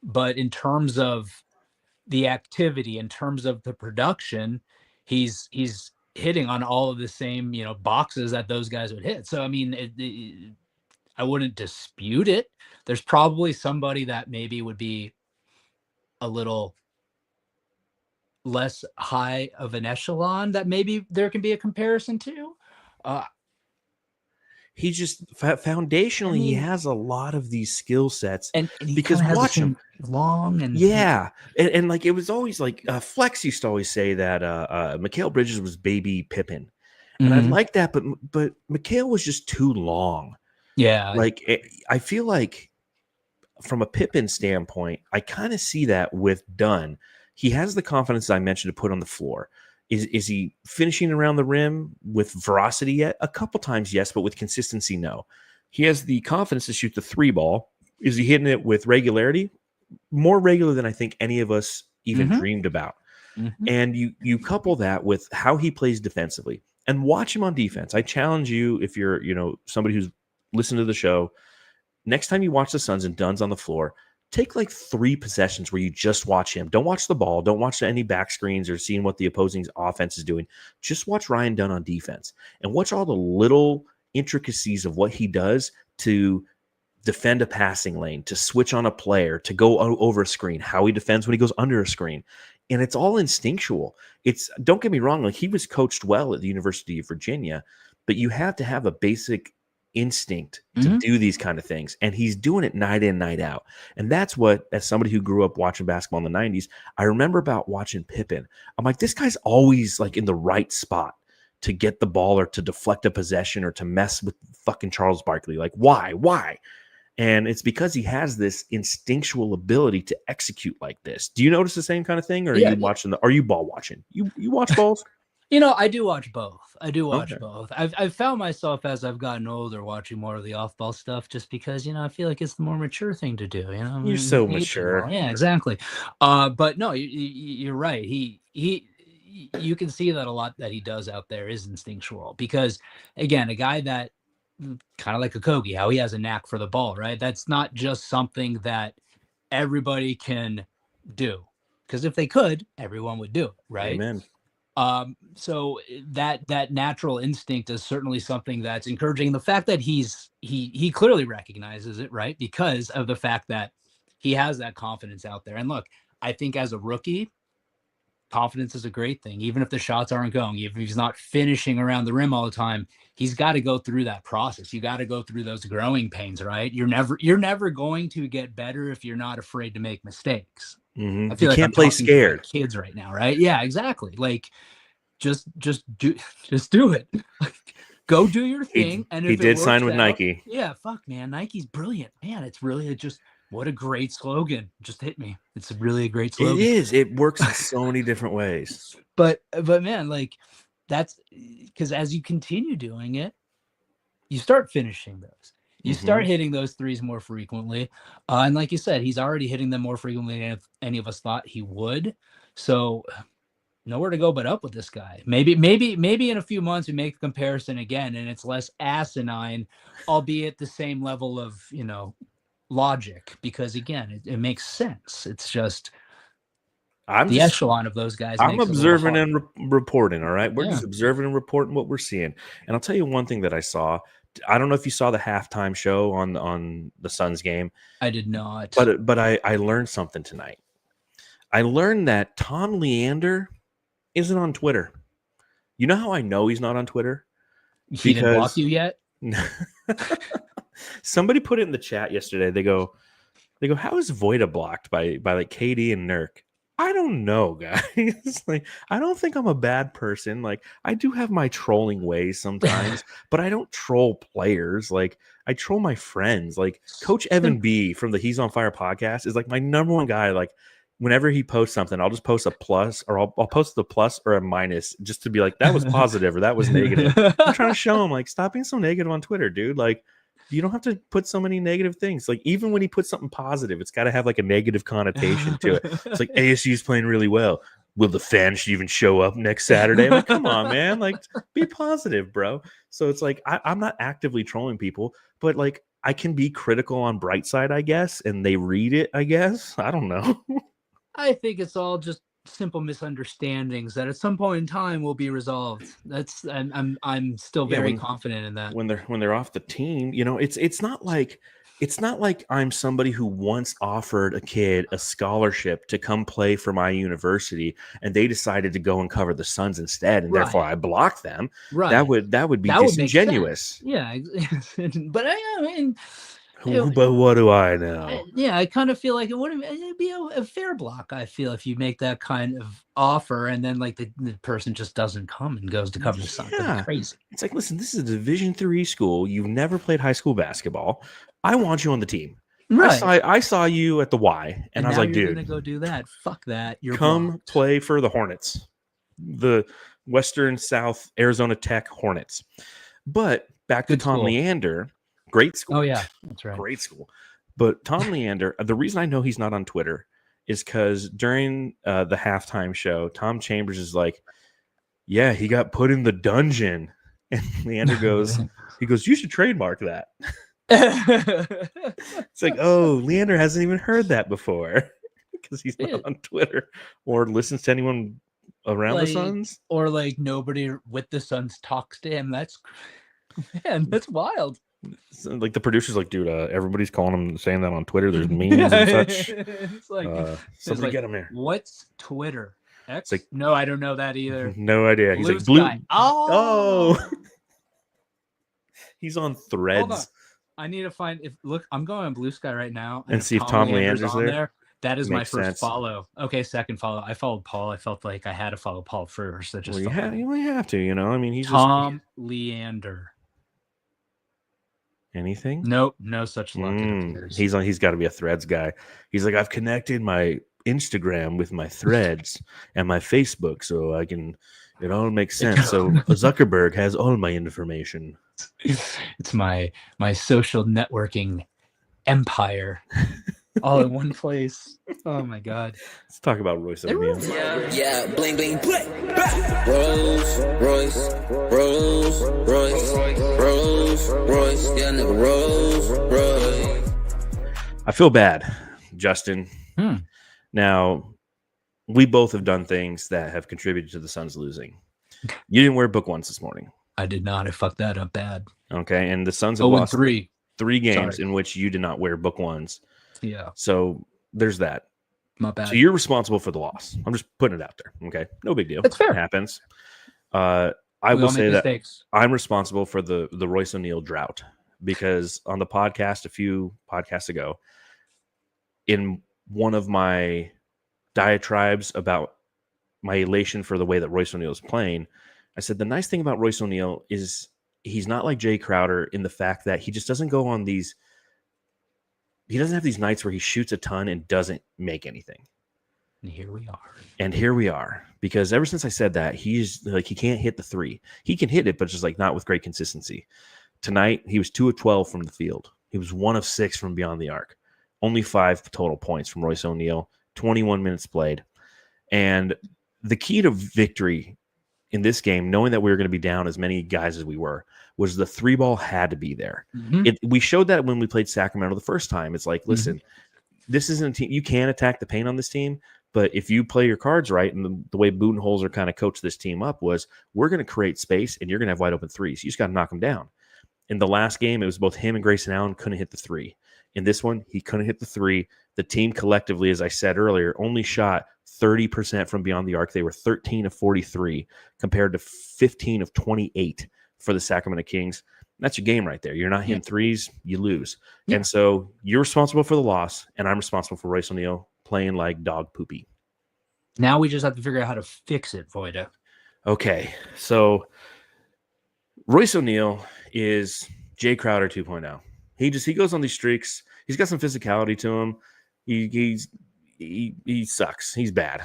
But in terms of the activity, in terms of the production, he's hitting on all of the same, boxes that those guys would hit. So, I mean, I wouldn't dispute it. There's probably somebody that maybe would be a little less high of an echelon that maybe there can be a comparison to. He just foundationally, he has a lot of these skill sets, and he because has watch him long and and like it was always like Flex used to always say that Mikal Bridges was baby Pippen, and I like that, but Mikal was just too long. Yeah, like I feel like from a Pippen standpoint, I kind of see that with Dunn. He has the confidence I mentioned to put on the floor. Is he finishing around the rim with veracity yet? A couple times, yes, but with consistency, no. He has the confidence to shoot the 3 ball. Is he hitting it with regularity? More regular than I think any of us even dreamed about. And you couple that with how he plays defensively, and watch him on defense. I challenge you, if you're somebody who's listened to the show, next time you watch the Suns and Dunn's on the floor, take like 3 possessions where you just watch him. Don't watch the ball. Don't watch any back screens or seeing what the opposing offense is doing. Just watch Ryan Dunn on defense and watch all the little intricacies of what he does to defend a passing lane, to switch on a player, to go over a screen, how he defends when he goes under a screen. And it's all instinctual. Don't get me wrong, like he was coached well at the University of Virginia, but you have to have a basic instinct to do these kind of things, and he's doing it night in, night out. And that's what, as somebody who grew up watching basketball in the 90s, I remember about watching Pippen. I'm like, this guy's always like in the right spot to get the ball or to deflect a possession or to mess with fucking Charles Barkley. Like, why? And it's because he has this instinctual ability to execute like this. Do you notice the same kind of thing, or are you ball watching? You watch balls? I do watch both. Both. I've found myself, as I've gotten older, watching more of the off-ball stuff, just because, I feel like it's the more mature thing to do. You're so mature. Yeah, exactly. But no, you're right. You can see that a lot that he does out there is instinctual, because, again, a guy that kind of like Okogie, how he has a knack for the ball, right? That's not just something that everybody can do, because if they could, everyone would do it, right? Amen. So that natural instinct is certainly something that's encouraging. The fact that he clearly recognizes it, right? Because of the fact that he has that confidence out there. And look, I think as a rookie, confidence is a great thing. Even if the shots aren't going, if he's not finishing around the rim all the time, he's got to go through that process. You got to go through those growing pains, right? You're never going to get better if you're not afraid to make mistakes. I feel you can't play scared. Kids right now, right? Yeah, exactly. Like, just do it. Go do your thing. And if he did sign with Nike. Yeah, fuck, man. Nike's brilliant, man. It's really just what a great slogan. Just hit me. It's really a great slogan. It is. It works in so many different ways. But man, like, that's because as you continue doing it, you start finishing those. You start hitting those threes more frequently. And like you said, he's already hitting them more frequently than any of us thought he would. So nowhere to go but up with this guy. Maybe in a few months we make the comparison again and it's less asinine, albeit the same level of, logic, because again, it makes sense. It's just the echelon of those guys. I'm observing and reporting. All right. We're just observing and reporting what we're seeing. And I'll tell you one thing that I saw. I don't know if you saw the halftime show on the Suns game. I did not. But I learned something tonight. I learned that Tom Leander isn't on Twitter. You know how I know he's not on Twitter? He didn't block you yet? Somebody put it in the chat yesterday. They go, how is Voida blocked by like KD and Nurk? I don't know, guys. Like, I don't think I'm a bad person. Like, I do have my trolling ways sometimes, but I don't troll players. Like, I troll my friends. Like, Coach Evan B from the He's on Fire podcast is like my number one guy. Like, whenever he posts something, I'll just post a plus, or I'll post the plus or a minus just to be like, that was positive or that was negative. I'm trying to show him, like, stop being so negative on Twitter, dude. Like, you don't have to put so many negative things. Like, even when he puts something positive, it's got to have like a negative connotation to it. It's like, ASU's playing really well. Will the fans even show up next Saturday? I'm like, come on, man. Like, be positive, bro. So it's like, I'm not actively trolling people, but like, I can be critical on Brightside, I guess, and they read it, I guess. I don't know. I think it's all just simple misunderstandings that at some point in time will be resolved. That's I'm still very confident in that. When they're off the team, it's not like I'm somebody who once offered a kid a scholarship to come play for my university and they decided to go and cover the Suns instead, and therefore I blocked them. Right. That would be disingenuous. Yeah. But I mean, but what do I know? I kind of feel like it'd be a fair block. I feel if you make that kind of offer and then like the person just doesn't come and goes to cover the Suns. That's crazy. It's like, listen, this is a Division III school. You've never played high school basketball. I want you on the team. Right. I saw you at the Y, and I was like, dude, gonna go do that. Fuck that. You're come blocked. Play for the Hornets, the Western South Arizona Tech Hornets. But back to Tom Leander. Great school. Oh, yeah. That's right. Great school. But Tom Leander, the reason I know he's not on Twitter is because during the halftime show, Tom Chambers is like, yeah, he got put in the dungeon. And Leander goes, you should trademark that. It's like, oh, Leander hasn't even heard that before because he's not on Twitter or listens to anyone around the Suns. Or like nobody with the Suns talks to him. That's wild. So, like the producer's like, dude, everybody's calling him, saying that on Twitter. There's memes and such. It's like, somebody get him here. What's Twitter? X? Like, no, I don't know that either. No idea. He's like, blue. Oh. He's on Threads. Hold on. I need to find I'm going on Blue Sky right now and see if Tom Leander's there. That is my first follow. Okay, second follow. I followed Paul. I felt like I had to follow Paul first. You only have to, I mean, he's Tom Leander. Anything? Nope, no such luck. He's got to be a Threads guy. He's like, I've connected my Instagram with my Threads and my Facebook, so I can. It all makes sense. So Zuckerberg has all my information. It's my social networking empire, all in one place. Oh my God! Let's talk about Royce O'Neal. Yeah, bling bling, Rolls Royce, yeah, nigga, Rolls Royce. I feel bad, Justin. Now, we both have done things that have contributed to the Suns losing. You didn't wear book ones this morning. I did not. I fucked that up bad. Okay, and the Suns have lost three games in which you did not wear book ones. Yeah. So there's that. Not bad. So you're responsible for the loss. I'm just putting it out there. Okay, no big deal. It's fair. It happens. I will say that I'm responsible for the Royce O'Neal drought because on the podcast a few podcasts ago, in one of my diatribes about my elation for the way that Royce O'Neal is playing, I said the nice thing about Royce O'Neal is he's not like Jay Crowder in the fact that he just doesn't go on these. He doesn't have these nights where he shoots a ton and doesn't make anything. And here we are. Because ever since I said that, he's like, he can't hit the three. He can hit it, but just like not with great consistency. Tonight, he was 2 of 12 from the field. He was 1 of 6 from beyond the arc. Only 5 total points from Royce O'Neal. 21 minutes played. And the key to victory in this game, knowing that we were going to be down as many guys as we were, was the 3-ball had to be there. We showed that when we played Sacramento the first time. It's like, listen, this isn't a team. You can attack the paint on this team, but if you play your cards right, and the way Budenholzer kind of coached this team up was, we're going to create space, and you're going to have wide open threes. You just got to knock them down. In the last game, it was both him and Grayson Allen couldn't hit the 3. In this one, he couldn't hit the 3. The team collectively, as I said earlier, only shot 30% from beyond the arc. They were 13 of 43 compared to 15 of 28 for the Sacramento Kings. That's your game right there. You're not hitting threes, you lose. And so you're responsible for the loss, and I'm responsible for Royce O'Neal playing like dog poopy. Now we just have to figure out how to fix it, Voida. Okay, so Royce O'Neal is Jay Crowder 2.0. He goes on these streaks. He's got some physicality to him. He sucks. He's bad.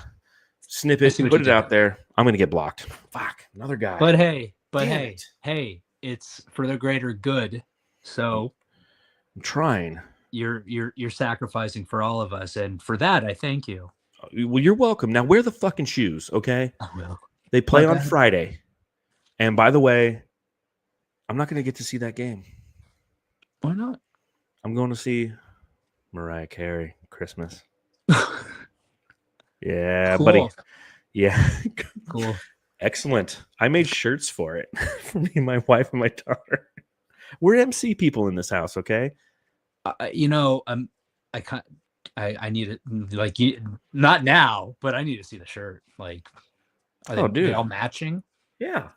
Snip it, put it out there. I'm going to get blocked. Fuck, another guy. But hey, it's for the greater good. So I'm trying. You're sacrificing for all of us, and for that, I thank you. Well, you're welcome. Now wear the fucking shoes, okay? I will. They play on Friday. And by the way, I'm not going to get to see that game. Why not? I'm going to see Mariah Carey Christmas. Yeah, Cool. buddy. Yeah. Cool. Excellent. I made shirts for it for me, my wife, and my daughter. We're MC people in this house, okay? You know, I can't. I need it. Like, not now, but I need to see the shirt. Like, are they all matching? Yeah.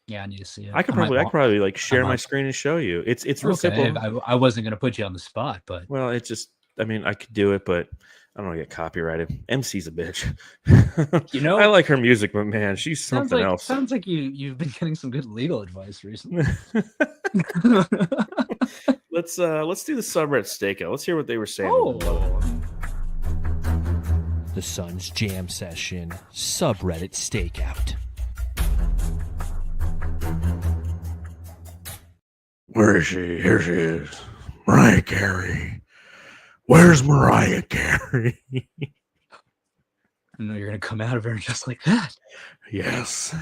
Yeah, I need to see it. I could probably like share my screen and show you. It's real simple. I wasn't gonna put you on the spot, but it's just, I mean, I could do it, but I don't want to get copyrighted. MC's a bitch. You know, I like her music, but man, she's something else. Sounds like you've been getting some good legal advice recently. Let's do the subreddit stakeout. Let's hear what they were saying. The Suns Jam Session subreddit stakeout. Where is she? Here she is. Mariah Carey. Where's Mariah Carey? I know you're gonna come out of her just like that. Yes.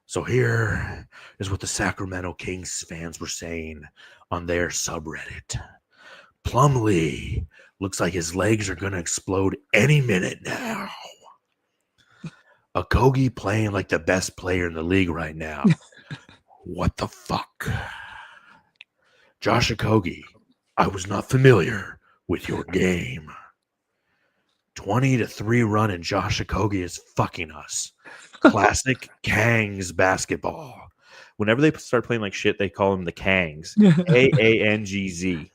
So here is what the Sacramento Kings fans were saying on their subreddit. Plumlee looks like his legs are going to explode any minute now. Okogie playing like the best player in the league right now. What the fuck? Josh Okogie, I was not familiar with your game. 20-3 run and Josh Okogie is fucking us. Classic Kangs basketball. Whenever they start playing like shit, they call them the Kangs. Kaangz.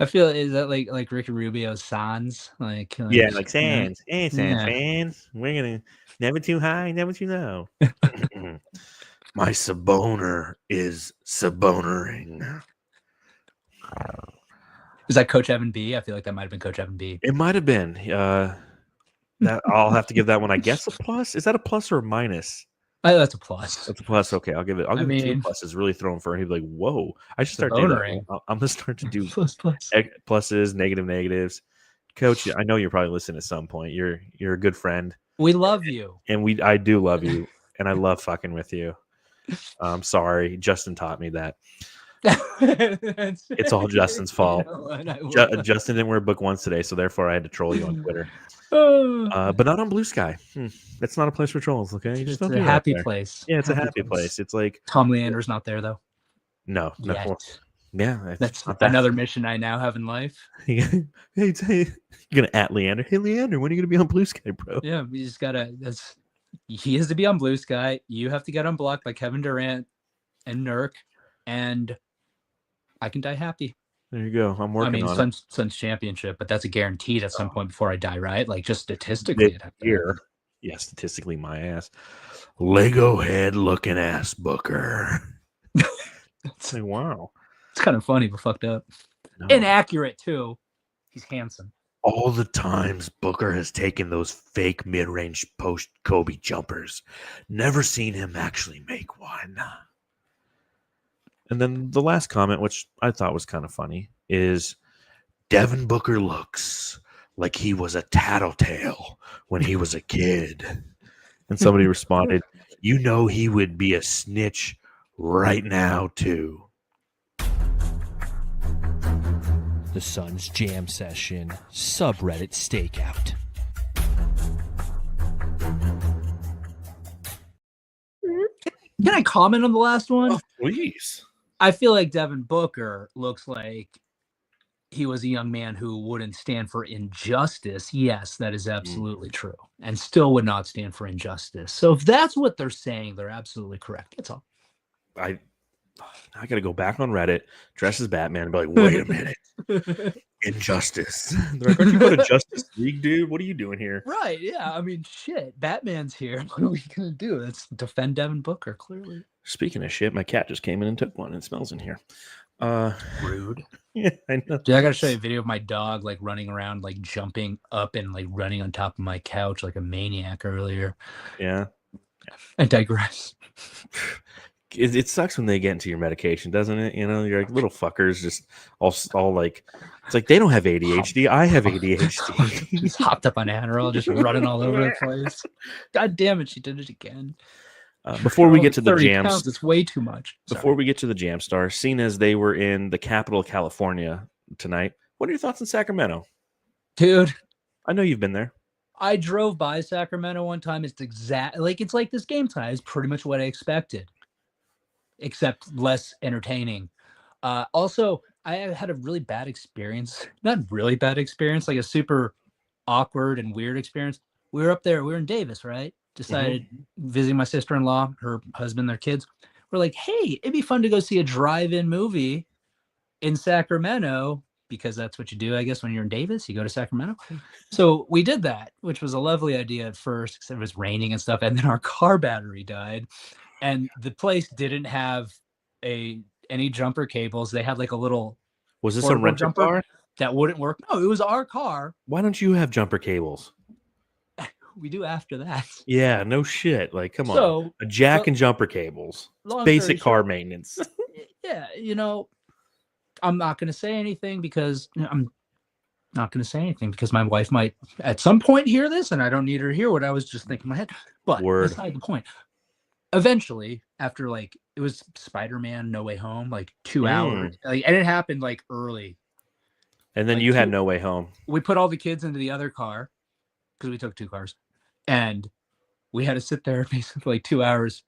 I feel, is that like Ricky Rubio's Sans? Like Sans. Hey, Sans. We're gonna never too high, never too low. My Saboner is Sabonering. Is that Coach Evan B? I feel like that might have been Coach Evan B. It might have been. That I'll have to give that one, I guess, a plus. Is that a plus or a minus? That's a plus. That's a plus. Okay, I'll give it. I'll give it 2 pluses. Really throwing for him. He'd be like, "Whoa!" I should start doing that. I'm gonna start to do pluses, negatives. Coach, I know you're probably listening at some point. You're a good friend. We love you, and I do love you, and I love fucking with you. I'm sorry, Justin taught me that. It's all Justin's fault. Justin didn't wear a book once today, so therefore I had to troll you on Twitter. But not on Blue Sky. It's not a place for trolls, okay? It's a happy place. Yeah, it's a happy place. It's like Tom Leander's not there though. No. Yeah, that's another mission I now have in life. Hey, you're gonna at Leander. Hey, Leander, when are you gonna be on Blue Sky, bro? Yeah, we just gotta. He has to be on Blue Sky. You have to get unblocked by Kevin Durant and Nurk, and I can die happy. There you go. I'm working on it. Suns championship, but that's a guaranteed at some point before I die, right? Like just statistically. Here. Yeah, statistically, my ass. Lego head looking ass Booker. Say, wow. It's kind of funny, but fucked up. No. Inaccurate, too. He's handsome. All the times Booker has taken those fake mid-range post Kobe jumpers. Never seen him actually make one. And then the last comment, which I thought was kind of funny, is Devin Booker looks like he was a tattletale when he was a kid. And somebody responded, you know he would be a snitch right now, too. The Suns Jam Session subreddit stakeout. Can I comment on the last one? Oh, please. I feel like Devin Booker looks like he was a young man who wouldn't stand for injustice. Yes, that is absolutely true. And still would not stand for injustice. So if that's what they're saying, they're absolutely correct. That's all. I got to go back on Reddit, dress as Batman, and be like, wait a minute. Injustice. They're like, aren't you going to Justice League, dude? What are you doing here? Right, yeah. I mean, shit. Batman's here. What are we going to do? Let's defend Devin Booker, clearly. Speaking of shit, my cat just came in and took one. It smells in here. Rude. Yeah, I know. Dude, I got to show you a video of my dog, like, running around, like, jumping up and, like, running on top of my couch like a maniac earlier. Yeah. I digress. It sucks when they get into your medication, doesn't it? You know, you're like little fuckers, just all like, it's like they don't have ADHD. I have ADHD. Just hopped up on Adderall, just running all over the place. God damn it, she did it again. Before we Only get to the 30 jams, pounds, it's way too much. before we get to the Jam Star, seeing as they were in the capital of California tonight, what are your thoughts on Sacramento? Dude, I know you've been there. I drove by Sacramento one time. It's it's like this game tonight is pretty much what I expected, except less entertaining. Also, I had a really bad experience. Not really bad experience, like a super awkward and weird experience. We were up there. We were in Davis, right? Decided visiting my sister-in-law, her husband, their kids. We're like, hey, it'd be fun to go see a drive-in movie in Sacramento because that's what you do, I guess, when you're in Davis. You go to Sacramento. So we did that, which was a lovely idea at first, because it was raining and stuff. And then our car battery died, and the place didn't have any jumper cables. They had like a little Was this a portable rental jumper car? that wouldn't work. No, it was our car. Why don't you have jumper cables? We do after that. Yeah, no shit. Like, come on. So, A jack and jumper cables. It's long basic story car short, maintenance. yeah, I'm not going to say anything because my wife might at some point hear this, and I don't need her to hear what I was just thinking in my head. But Word. beside the point. Eventually, after it was Spider-Man No Way Home, like 2 hours, and it happened like early. And then you had no way home. We put all the kids into the other car because we took 2 cars, and we had to sit there basically like 2 hours.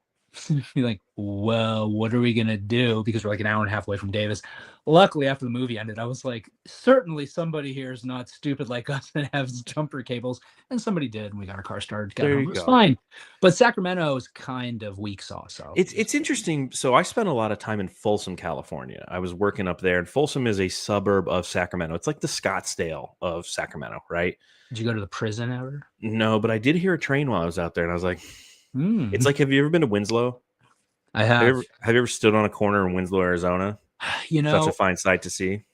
Be like, well, what are we gonna do? Because we're like an hour and a half away from Davis. Luckily, after the movie ended, I was like, certainly somebody here is not stupid like us and has jumper cables, and somebody did, and we got our car started. Got home. It was fine. But Sacramento is kind of weak sauce. So It's interesting. So I spent a lot of time in Folsom, California. I was working up there, and Folsom is a suburb of Sacramento. It's like the Scottsdale of Sacramento, right? Did you go to the prison ever? No, but I did hear a train while I was out there, and I was like, it's like, have you ever been to Winslow? I have. Have you ever stood on a corner in Winslow, Arizona? Such a fine sight to see.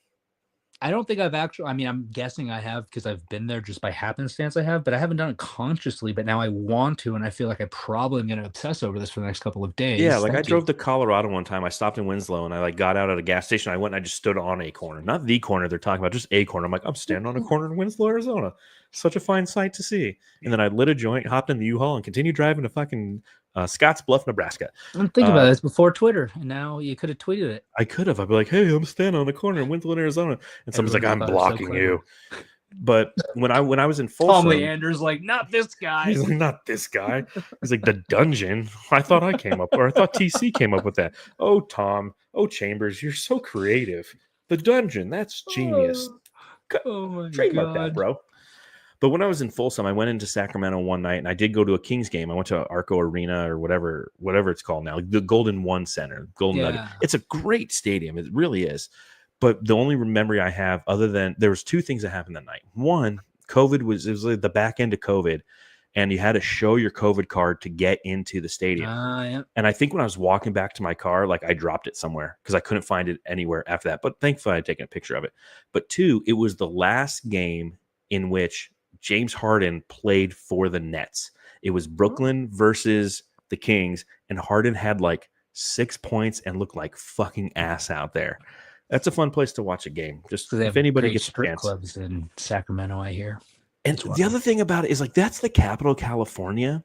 I don't think I've actually, I'm guessing I have because I've been there just by happenstance I have, but I haven't done it consciously, but now I want to, and I feel like I probably am going to obsess over this for the next couple of days. Yeah, like I drove to Colorado one time. I stopped in Winslow, and I got out at a gas station. I went and I just stood on a corner. Not the corner they're talking about, just a corner. I'm like, I'm standing on a corner in Winslow, Arizona. Such a fine sight to see. And then I lit a joint, hopped in the U-Haul, and continued driving to fucking Scotts Bluff, Nebraska. I'm thinking about this before Twitter, and now you could have tweeted it. I could have. I'd be like, hey, I'm standing on the corner in Winslow, Arizona. And someone's like, I'm blocking you. But when I was in Folsom, Tom Leander's like, not this guy. He's like, not this guy. He's like, the dungeon. I thought I came up, or I thought TC came up with that. Oh, Tom. Oh, Chambers, you're so creative. The dungeon. That's genius. Oh my Trademark God. that, bro. But when I was in Folsom, I went into Sacramento one night, and I did go to a Kings game. I went to Arco Arena or whatever it's called now, the Golden One Center, Golden Nugget. It's a great stadium. It really is. But the only memory I have, other than there was 2 things that happened that night. One, it was like the back end of COVID, and you had to show your COVID card to get into the stadium. Yeah. And I think when I was walking back to my car, like I dropped it somewhere because I couldn't find it anywhere after that. But thankfully, I had taken a picture of it. But 2, it was the last game in which James Harden played for the Nets. It was Brooklyn versus the Kings, and Harden had like 6 points and looked like fucking ass out there. That's a fun place to watch a game. Just if anybody gets strip chance. clubs in Sacramento, I hear. And the other thing about it is like that's the capital of California.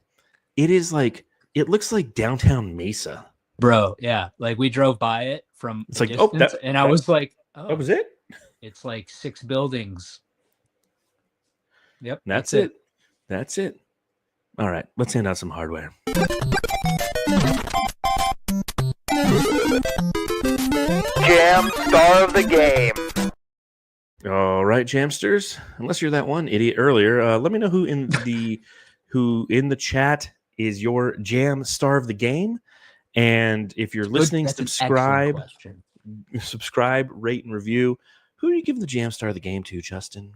It is like it looks like downtown Mesa, bro. Yeah, like we drove by it from. It's like distance, and I was like, oh, that was it. It's like 6 buildings. Yep, that's it. That's it. All right, let's hand out some hardware. Jam Star of the Game. All right, Jamsters. Unless you're that one idiot earlier, let me know who in the chat is your Jam Star of the Game, and if you're listening, subscribe, rate, and review. Who do you give the Jam Star of the Game to, Justin?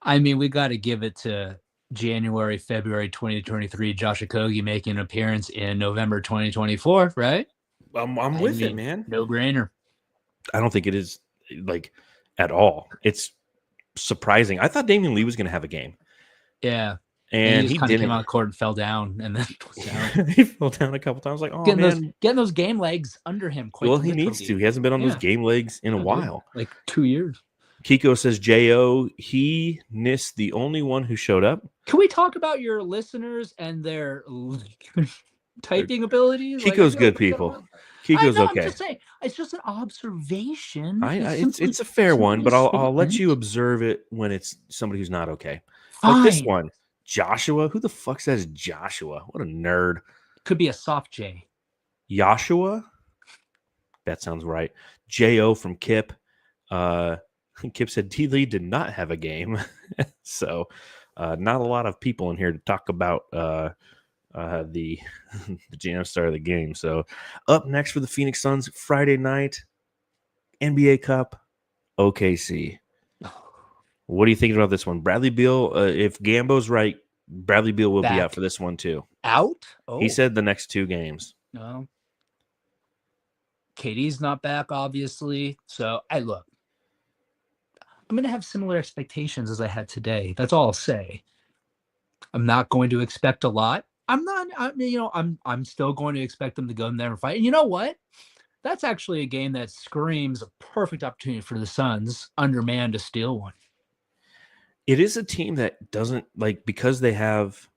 I mean, we got to give it to January, February 2023, Josh Okogie making an appearance in November 2024, right? I'm with it, man. No brainer. I don't think it is like at all. It's surprising. I thought Damian Lee was going to have a game. Yeah. And he didn't. Came on court and fell down, and then was down. He fell down a couple times. Like, oh, getting those game legs under him. Well, he needs to. He hasn't been on those game legs in a while. Like 2 years. Kiko says, J.O., he missed the only one who showed up. Can we talk about your listeners and their typing abilities. Like, I Kiko's feel good, like we got people. one. Kiko's I'm okay. just saying, it's just an observation. It's a fair one, but I'll let you observe it when it's somebody who's not okay. Fine. Like this one, Joshua. Who the fuck says Joshua? What a nerd. Could be a soft J. Joshua. That sounds right. J.O. from Kip. Kip said D-Lee did not have a game. So not a lot of people in here to talk about the jam star of the game. So up next for the Phoenix Suns, Friday night, NBA Cup, OKC. What are you thinking about this one? Bradley Beal, if Gambo's right, Bradley Beal will be out for this one too. Out? Oh. He said the next 2 games. No. KD's not back, obviously. So I'm going to have similar expectations as I had today. That's all I'll say. I'm not going to expect a lot. I'm still going to expect them to go in there and fight. And you know what? That's actually a game that screams a perfect opportunity for the Suns, undermanned, to steal one. It is a team that doesn't because they have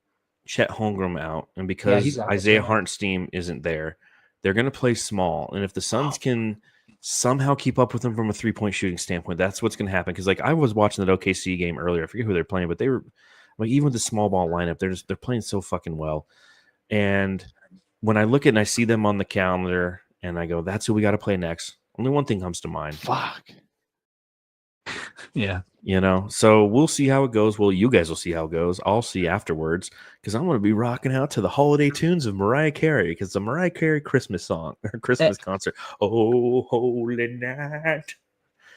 Chet Holmgren out and because Isaiah Hartenstein isn't there. They're going to play small, and if the Suns can somehow keep up with them from a 3-point shooting standpoint, that's what's going to happen. Because I was watching that OKC game earlier. I forget who they're playing, but they were even with the small ball lineup, they're playing so fucking well. And when I look at it and I see them on the calendar, and I go, "That's who we got to play next." Only one thing comes to mind. Fuck. Yeah. So we'll see how it goes. Well, you guys will see how it goes. I'll see afterwards because I'm going to be rocking out to the holiday tunes of Mariah Carey because the Mariah Carey Christmas song or Christmas concert. Oh, holy night.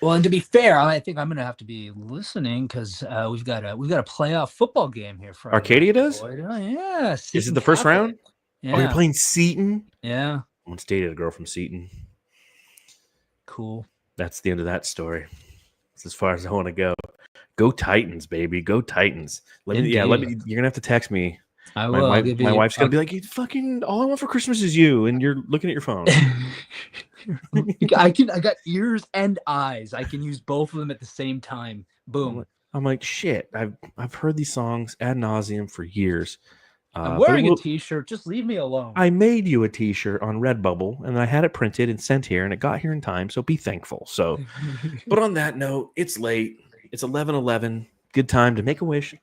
Well, and to be fair, I think I'm going to have to be listening because we've got a playoff football game here. Friday. Arcadia does? Yeah. Is it the first round? Yeah. Oh, you're playing Seton? Yeah. I once dated a girl from Seton. Cool. That's the end of that story. That's as far as I want to go. Go Titans, baby. Go Titans. Let me. You're gonna have to text me. I will. My wife's gonna be like, "Fucking all I want for Christmas is you," and you're looking at your phone. I got ears and eyes. I can use both of them at the same time. Boom. I'm like, shit. I've heard these songs ad nauseum for years. I'm wearing a T-shirt. Just leave me alone. I made you a T-shirt on Redbubble, and I had it printed and sent here, and it got here in time. So be thankful. So, but on that note, it's late. It's 11:11. Good time to make a wish.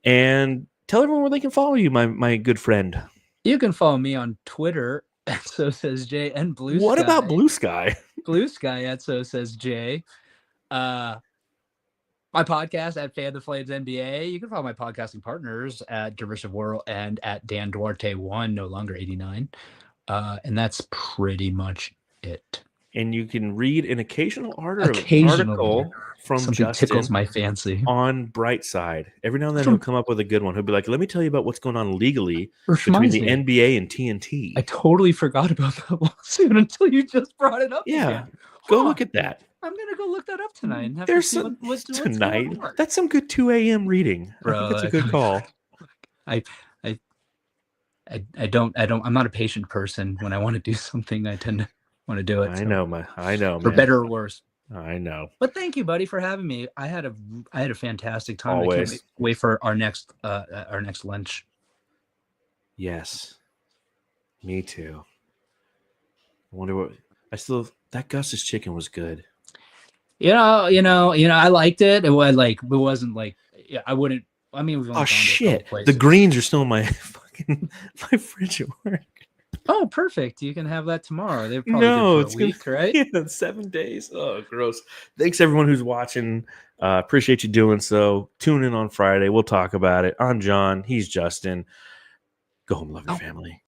And tell everyone where they can follow you, my good friend. You can follow me on Twitter at SoSaysJ and Blue Sky. What about Blue Sky? Blue Sky at SoSaysJ. My podcast at Fan the Flames NBA. You can follow my podcasting partners at Dervish World and at Dan Duarte 1, no longer 89. And that's pretty much it. And you can read an occasional article from something Justin tickles my fancy on Brightside. Every now and then he'll come up with a good one. He'll be like, "Let me tell you about what's going on legally between the NBA and TNT." I totally forgot about that lawsuit until you just brought it up. Yeah, again. go look at that. I'm gonna go look that up tonight. And have There's to see some what's tonight. going on. That's some good 2 a.m. reading. Bro, I think that's a good call. I'm not a patient person. When I want to do something, I tend to want to do it. I know, for man. better or worse. I know. But thank you, buddy, for having me. I had a fantastic time. Always. I can't wait for our next lunch. Yes. Me too. I wonder what that Gus's chicken was good. I liked it. It wasn't like I wouldn't. I mean, we've only Oh gone to a shit! couple The places. greens are still in my fridge at work. Oh, perfect. You can have that tomorrow. They're probably good for a week, right? Yeah, 7 days. Oh, gross. Thanks everyone who's watching. Appreciate you doing so. Tune in on Friday. We'll talk about it. I'm John. He's Justin. Go home, love your family.